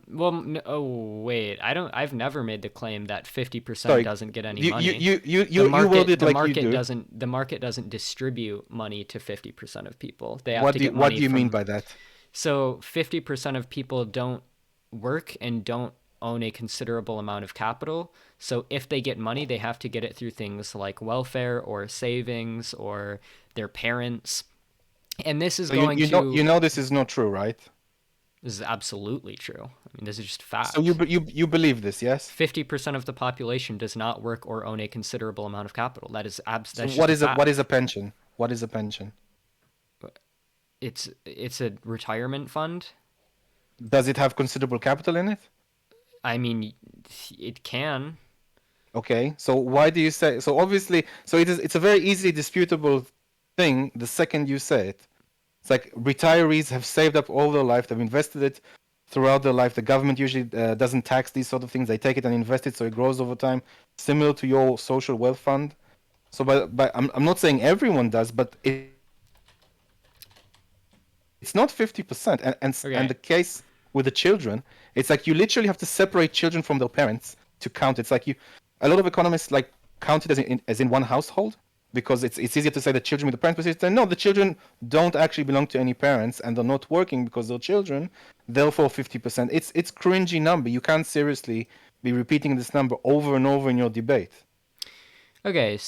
Well, no, oh wait, I've never made the claim that 50% Sorry, doesn't get any you you money. you you you, you word it like you do. The market doesn't distribute money to 50% of people. They have What to do you, get what money do you mean from, by that? so 50% of people don't work and don't own a considerable amount of capital. So if they get money, they have to get it through things like welfare or savings or their parents. And this is So you going you know to you know this is not true, right? this is absolutely true. I mean, this is just So fact. you believe this, yes? 50% of the population does not work or own a considerable amount of capital. So That's just a what is fact. a pension? What is a pension? It's a retirement fund. Does it have considerable capital in it? I mean, it can. Okay, so why do you say so? Obviously, so it's a very easily disputable thing the second you say it. It's like retirees have saved up all their life, they've invested it throughout their life. The government usually doesn't tax these sort of things. They take it and invest it so it grows over time, similar to your social wealth fund. So, but I'm not saying everyone does, but it's not 50%. And Okay. the case with the children, it's like you literally have to separate children from their parents to count. It's like a lot of economists like count it as in one household because it's easier to say the children with the parents, but no, the children don't actually belong to any parents and they're not working because they're children. Therefore, 50%. It's cringy number. You can't seriously be repeating this number over and over in your debate. Okay.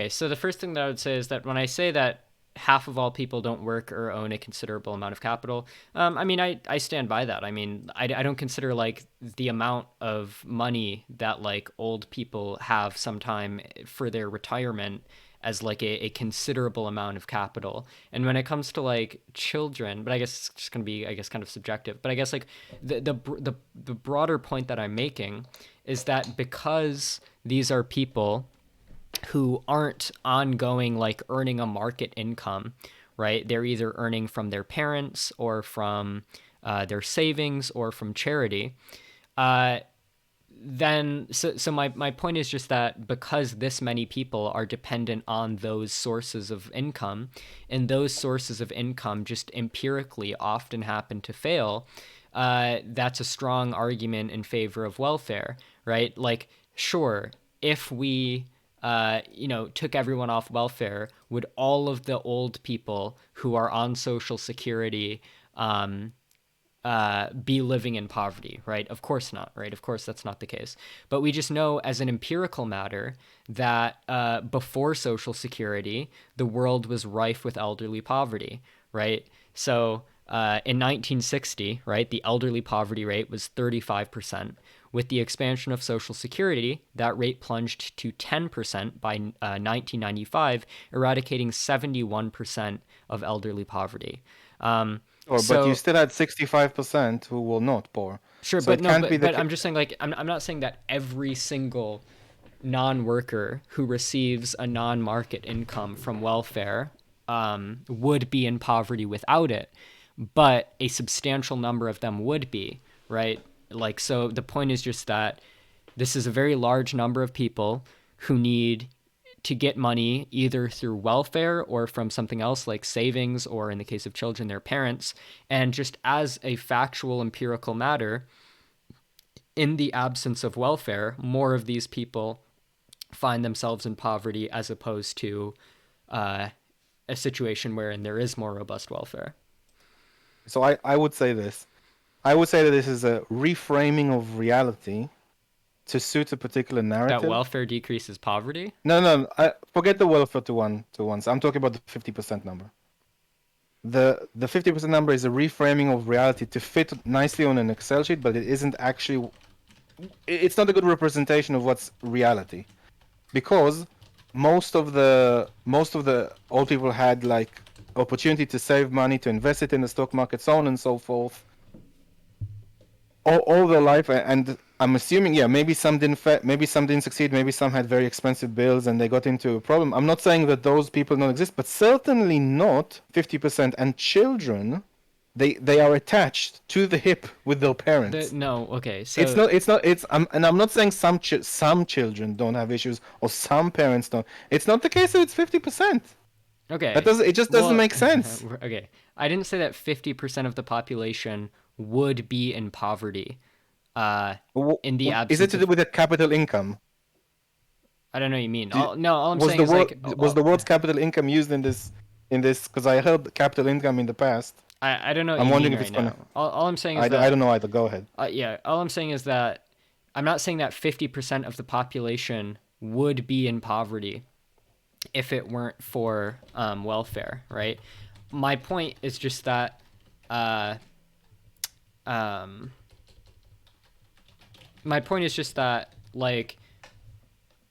So the first thing that I would say is that when I say that half of all people don't work or own a considerable amount of capital, I mean, I stand by that. I mean, I don't consider like the amount of money that like old people have sometime for their retirement as like a considerable amount of capital. And when it comes to like children, but I guess it's just gonna be, I guess, kind of subjective. But I guess like the broader point that I'm making is that because these are people who aren't ongoing, like earning a market income, right? They're either earning from their parents or from their savings or from charity. Uh, my point is just that because this many people are dependent on those sources of income, and those sources of income just empirically often happen to fail, that's a strong argument in favor of welfare, right? Like, sure, if we took everyone off welfare, would all of the old people who are on Social Security be living in poverty, right? Of course not, right? Of course that's not the case. But we just know as an empirical matter that before Social Security, the world was rife with elderly poverty, right? So in 1960, right, the elderly poverty rate was 35%. With the expansion of Social Security, that rate plunged to 10% by 1995, eradicating 71% of elderly poverty. But you So still had 65% who were not poor. sure, So but it no, can't be but the but case. I'm just saying, like, I'm not saying that every single non-worker who receives a non-market income from welfare would be in poverty without it, but a substantial number of them would be, right? Like, so the point is just that this is a very large number of people who need to get money either through welfare or from something else like savings, or in the case of children, their parents. And just as a factual empirical matter, in the absence of welfare, more of these people find themselves in poverty as opposed to uh, a situation wherein there is more robust welfare. So I would say this. I would say that this is a reframing of reality to suit a particular That narrative. welfare decreases poverty? No, forget the welfare to once. I'm talking about the 50% number. The 50% number is a reframing of reality to fit nicely on an Excel sheet, but it isn't actually. It's not a good representation of what's reality, because most of the old people had like opportunity to save money, to invest it in the stock market, so on and so forth, all their life. And I'm assuming, yeah, maybe some didn't succeed, maybe some had very expensive bills and they got into a problem. I'm not saying that those people don't exist, but certainly not 50%. And children, they are attached to the hip with their parents. No, okay, It's so not. It's not. And I'm not saying some children don't have issues or some parents don't. It's not the case that it's 50%. That okay, doesn't. It just doesn't well, make sense. okay. I didn't say that 50% of the population would be in poverty uh, in the Is it absence to do of. with the capital income? I don't know what you mean. Do, No, all I'm was saying the is word like, was the words capital income used in this? Because I heard capital income in the past. I don't know what I'm you mean wondering if it's right gonna. now. All I'm saying is I that don't know either. Go ahead. yeah, all I'm saying is that I'm not saying that 50% of the population would be in poverty if it weren't for welfare, right? My point is just that uh, um, my point is just that like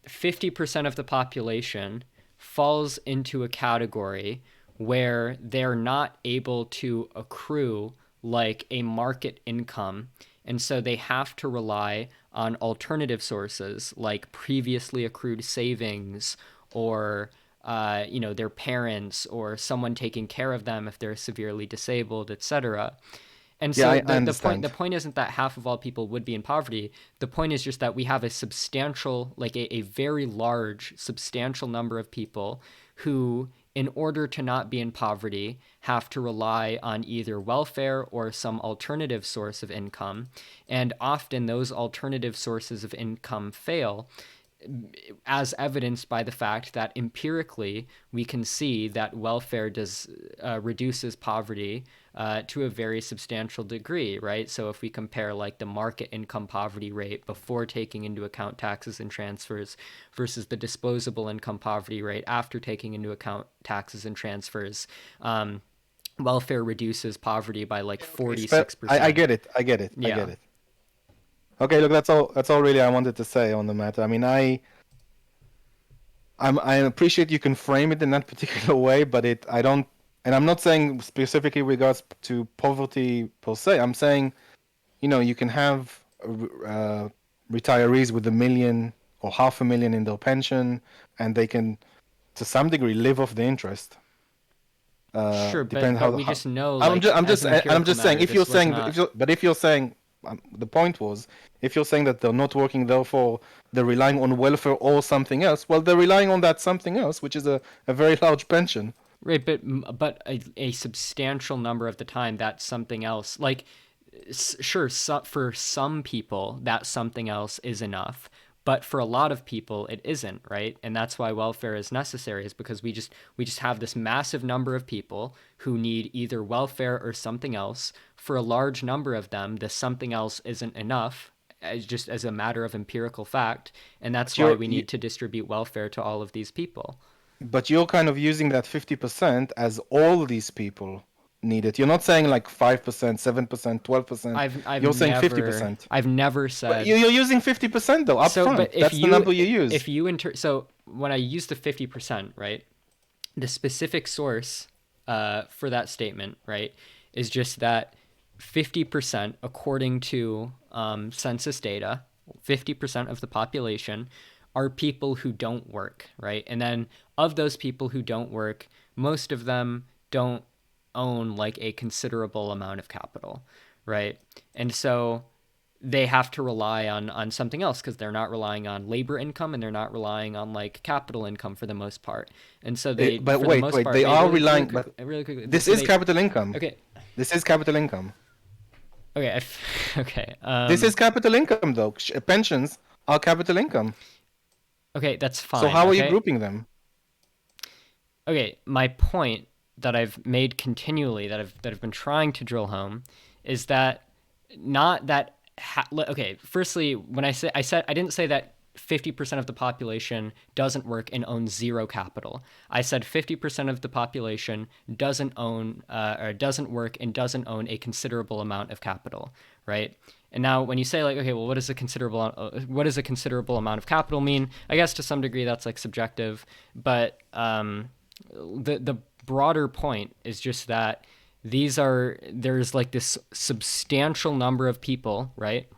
50% of the population falls into a category where they're not able to accrue like a market income. And so they have to rely on alternative sources like previously accrued savings, or their parents or someone taking care of them if they're severely disabled, etc. And Yeah, so I the understand. point isn't that half of all people would be in poverty. The point is just that we have a substantial, like a very large, substantial number of people who, in order to not be in poverty, have to rely on either welfare or some alternative source of income. And often those alternative sources of income fail, as evidenced by the fact that empirically we can see that welfare does reduces poverty to a very substantial degree, right? So if we compare like the market income poverty rate before taking into account taxes and transfers versus the disposable income poverty rate after taking into account taxes and transfers, welfare reduces poverty by like I 46%. get it. I get it. I get Yeah. it. Okay, look, that's all. That's all really I wanted to say on the matter. I mean, I appreciate you can frame it in that particular way, but I don't, and I'm not saying specifically regards to poverty per se. I'm saying, you can have retirees with 1 million or 500,000 in their pension, and they can, to some degree, live off the interest. Sure, Depends but we how. just know, like, I'm as just an and I'm empirical just saying matter, if you're this was saying not. if you're saying the point was if you're saying that they're not working, therefore they're relying on welfare or something else. Well, they're relying on that something else, which is a very large pension. Right, but a substantial number of the time, that's something else. Like, sure, for some people, that something else is enough, but for a lot of people, it isn't, right? And that's why welfare is necessary, is because we just have this massive number of people who need either welfare or something else. For a large number of them, the something else isn't enough, just as a matter of empirical fact, and that's But why we need to distribute welfare to all of these people. you're kind of using that 50% as all these people need it. You're not saying like 5%, 7%, 12%. You're saying 50%. I've never But said. you're using 50% though So, but upfront. That's the number you use. if you so when I use the 50%, right, the specific source for that statement, right, is just that 50%, according to census data, 50% of the population are people who don't work, right? And then of those people who don't work, most of them don't own like a considerable amount of capital, right? And so they have to rely on something else because they're not relying on labor income and they're not relying on like capital income for the most part. And so they, But for the wait, most wait. part, They they are relying. But really quickly. this So is they, capital income. okay, This is capital income. okay, okay, This is capital income, though. Pensions are capital income. okay. That's So fine. how are you Okay, grouping them? okay. My point that I've made continually, that I've been trying to drill home, is that not that. Okay, firstly, when I didn't say that 50% of the population doesn't work and owns zero capital. I said 50% of the population doesn't own or doesn't work and doesn't own a considerable amount of capital, right? And now when you say like, okay, well, what does a considerable amount of capital mean? I guess to some degree that's like subjective, but the broader point is just that there's like this substantial number of people, right?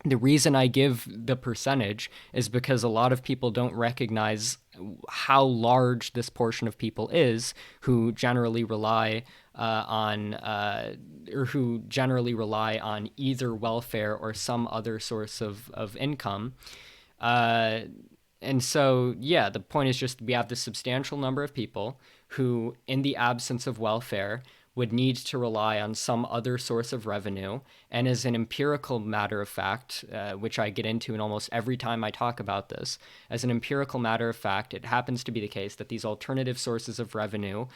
The reason I give the percentage is because a lot of people don't recognize how large this portion of people is who generally rely on either welfare or some other source of income. Uh, and so, yeah, the point is just we have this substantial number of people who, in the absence of welfare, would need to rely on some other source of revenue. And as an empirical matter of fact, which I get into in almost every time I talk about this, as an empirical matter of fact, it happens to be the case that these alternative sources of revenue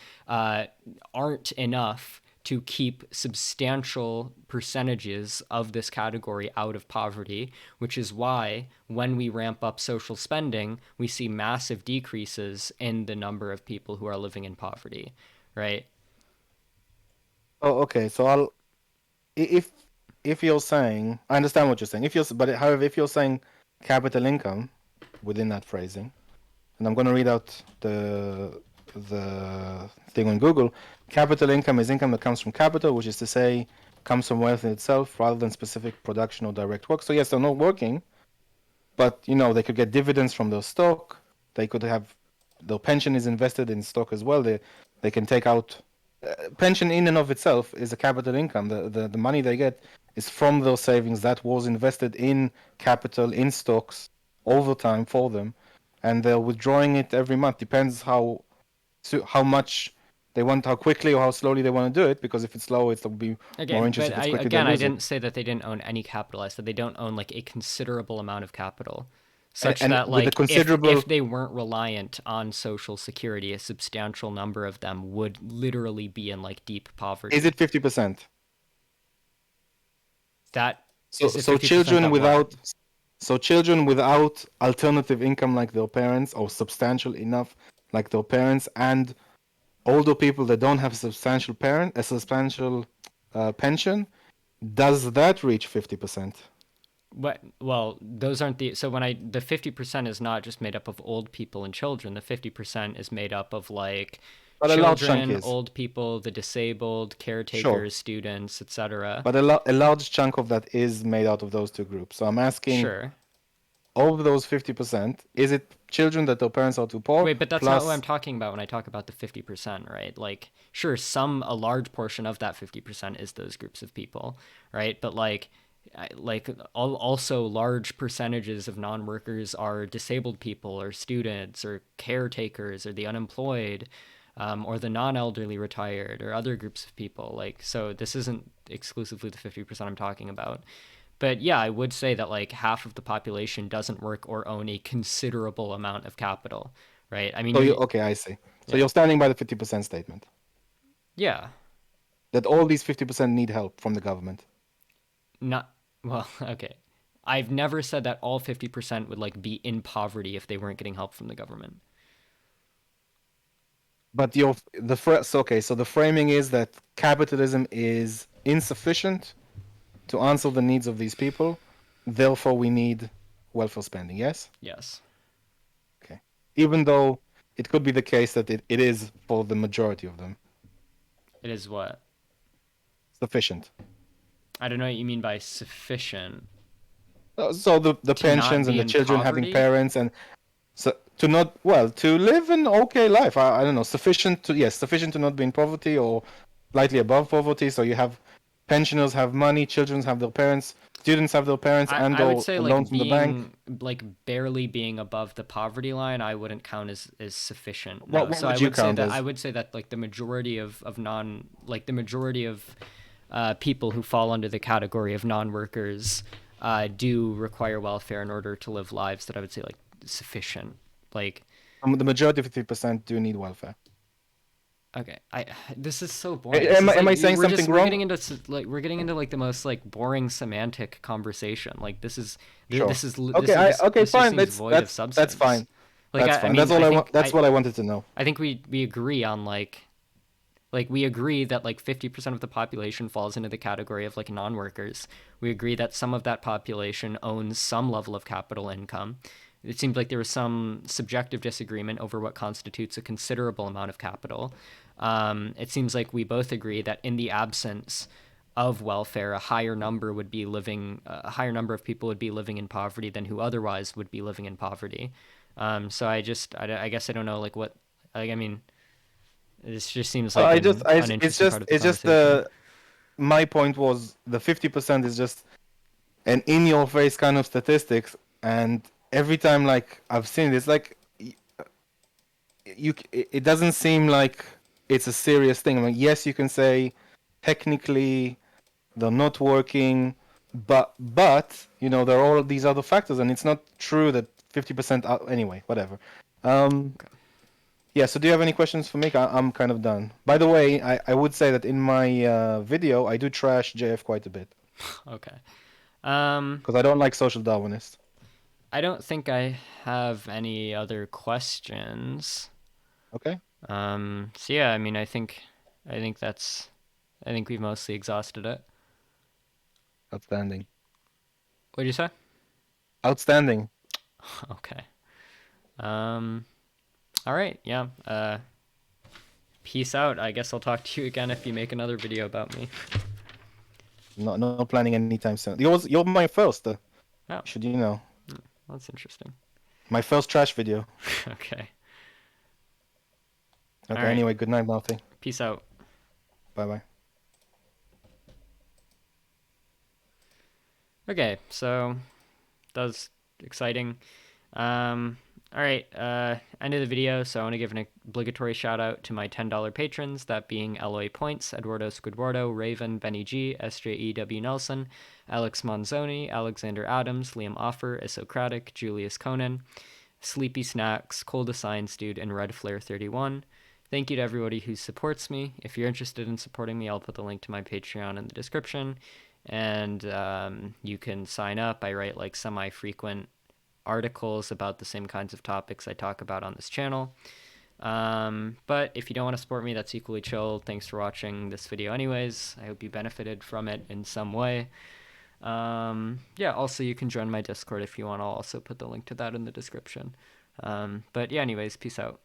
aren't enough to keep substantial percentages of this category out of poverty, which is why when we ramp up social spending, we see massive decreases in the number of people who are living in poverty, right? Oh, okay. So if if you're saying, I understand what you're saying. But however, if you're saying capital income within that phrasing, and I'm going to read out the thing on Google. Capital income is income that comes from capital, which is to say, comes from wealth in itself rather than specific production or direct work. So yes, they're not working, but they could get dividends from their stock. They could have their pension is invested in stock as well. They can take out pension in and of itself is a capital income. The money they get is from those savings that was invested in capital in stocks over time for them, and they're withdrawing it every month. Depends how much they want, how quickly or how slowly they want to do it. Because if it's slow, it'll be Okay, more interest. but If it's quickly, they I lose it. didn't say that they didn't own any capital. I said they don't own like a considerable amount of capital, such And that with the like if considerable, they weren't reliant on social security, a substantial number of them would literally be in like deep is poverty. it 50%? That So is it so 50% children that what? without so children without alternative income like their parents, or substantial enough like their parents, and older people that don't have a substantial pension, does that reach 50%? What? Well, those aren't the. So when the 50% is not just made up of old people and children. The 50% is made up of like But a large chunk children, is. old people, the disabled, Sure. caretakers, students, etc. But a large chunk of that is made out of those two groups. So I'm asking, Sure. of those 50%, is it children that their parents are too poor Wait, but that's not what I'm plus? talking about when I talk about the 50%, right? Like, sure, a large portion of that 50% is those groups of people, right? But also large percentages of non-workers are disabled people or students or caretakers or the unemployed, or the non-elderly retired or other groups of people. Like, so this isn't exclusively the 50% I'm talking about. But yeah, I would say that like half of the population doesn't work or own a considerable amount of capital, right? I mean, So you okay, I see. So yeah, you're standing by the 50% statement yeah, that all these 50% need help from the government. not, well, okay. I've never said that all 50% would like be in poverty if they weren't getting help from the government. But so the framing is that capitalism is insufficient to answer the needs of these people. Therefore, we need welfare spending. Yes? Yes, Okay. Even though it could be the case that it is for the majority of them it is what? sufficient. I don't know what you mean by sufficient. So the To not pensions be and the in children having poverty? parents and so to not well to live an okay life. I don't know, sufficient to yes, sufficient to not be in poverty or slightly above poverty. So you have pensioners have money, children have their parents, students have their parents, and I would or say a loan like from the bank. barely being above the poverty line, I wouldn't count as sufficient. What No. what So I would you would say count that as? like the majority the majority of people who fall under the category of non-workers do require welfare in order to live lives that I would say like sufficient. Like, The majority of 50% do need welfare. okay, I this is so boring. This Am, is am like I saying something wrong? we're getting into like the most like boring semantic conversation. Like Sure. Okay, okay, this just fine. seems void of That's substance. fine. That's I fine. That's mean, all I want. That's what I wanted to know. I think we agree on like we agree that like 50% of the population falls into the category of like non-workers. We agree that some of that population owns some level of capital income. It seemed like there was some subjective disagreement over what constitutes a considerable amount of capital. It seems like we both agree that in the absence of welfare, a higher number of people would be living in poverty than who otherwise would be living in poverty. So I guess I don't know like what, like, I mean, this just seems like an uninteresting part of the It's just conversation. the my point was the 50% is just an in your face kind of statistics, and every time like I've seen it, it's like it doesn't seem like it's a serious thing. I mean, yes, you can say technically they're not working, but you know there are all of these other factors, and it's not true that 50% out anyway. Whatever. Um, Okay. yeah. So do you have any questions for me? I'm kind of done. By the way, I would say that in my video I do trash JF quite a bit Okay. Um, because I don't like social Darwinists. I don't think I have any other questions. Okay. So yeah, I mean, I think I think we've mostly exhausted it. Outstanding. What did you say? Outstanding. Okay. Um, all right. Yeah. Peace out. I guess I'll talk to you again if you make another video about me. No planning anytime soon. You're my first. Oh, Should you know? that's interesting. My first trash video. Okay. All Okay. right. Anyway, good night, Mouthy. Peace out. Bye bye. Okay. So that was exciting. All right, end of the video. So I want to give an obligatory shout out to my $10 patrons, that being Eloy Points, Eduardo Squidwardo, Raven, Benny G, SJEW Nelson, Alex Monzoni, Alexander Adams, Liam Offer, Isocratic, Julius Conan, Sleepy Snacks, Cold Science Dude, and Red Flare 31. Thank you to everybody who supports me. If you're interested in supporting me, I'll put the link to my Patreon in the description. And you can sign up. I write like semi frequent articles about the same kinds of topics I talk about on this channel. But if you don't want to support me, that's equally chill. Thanks for watching this video anyways. I hope you benefited from it in some way. Yeah, also you can join my Discord if you want. I'll also put the link to that in the description. But yeah, anyways, peace out.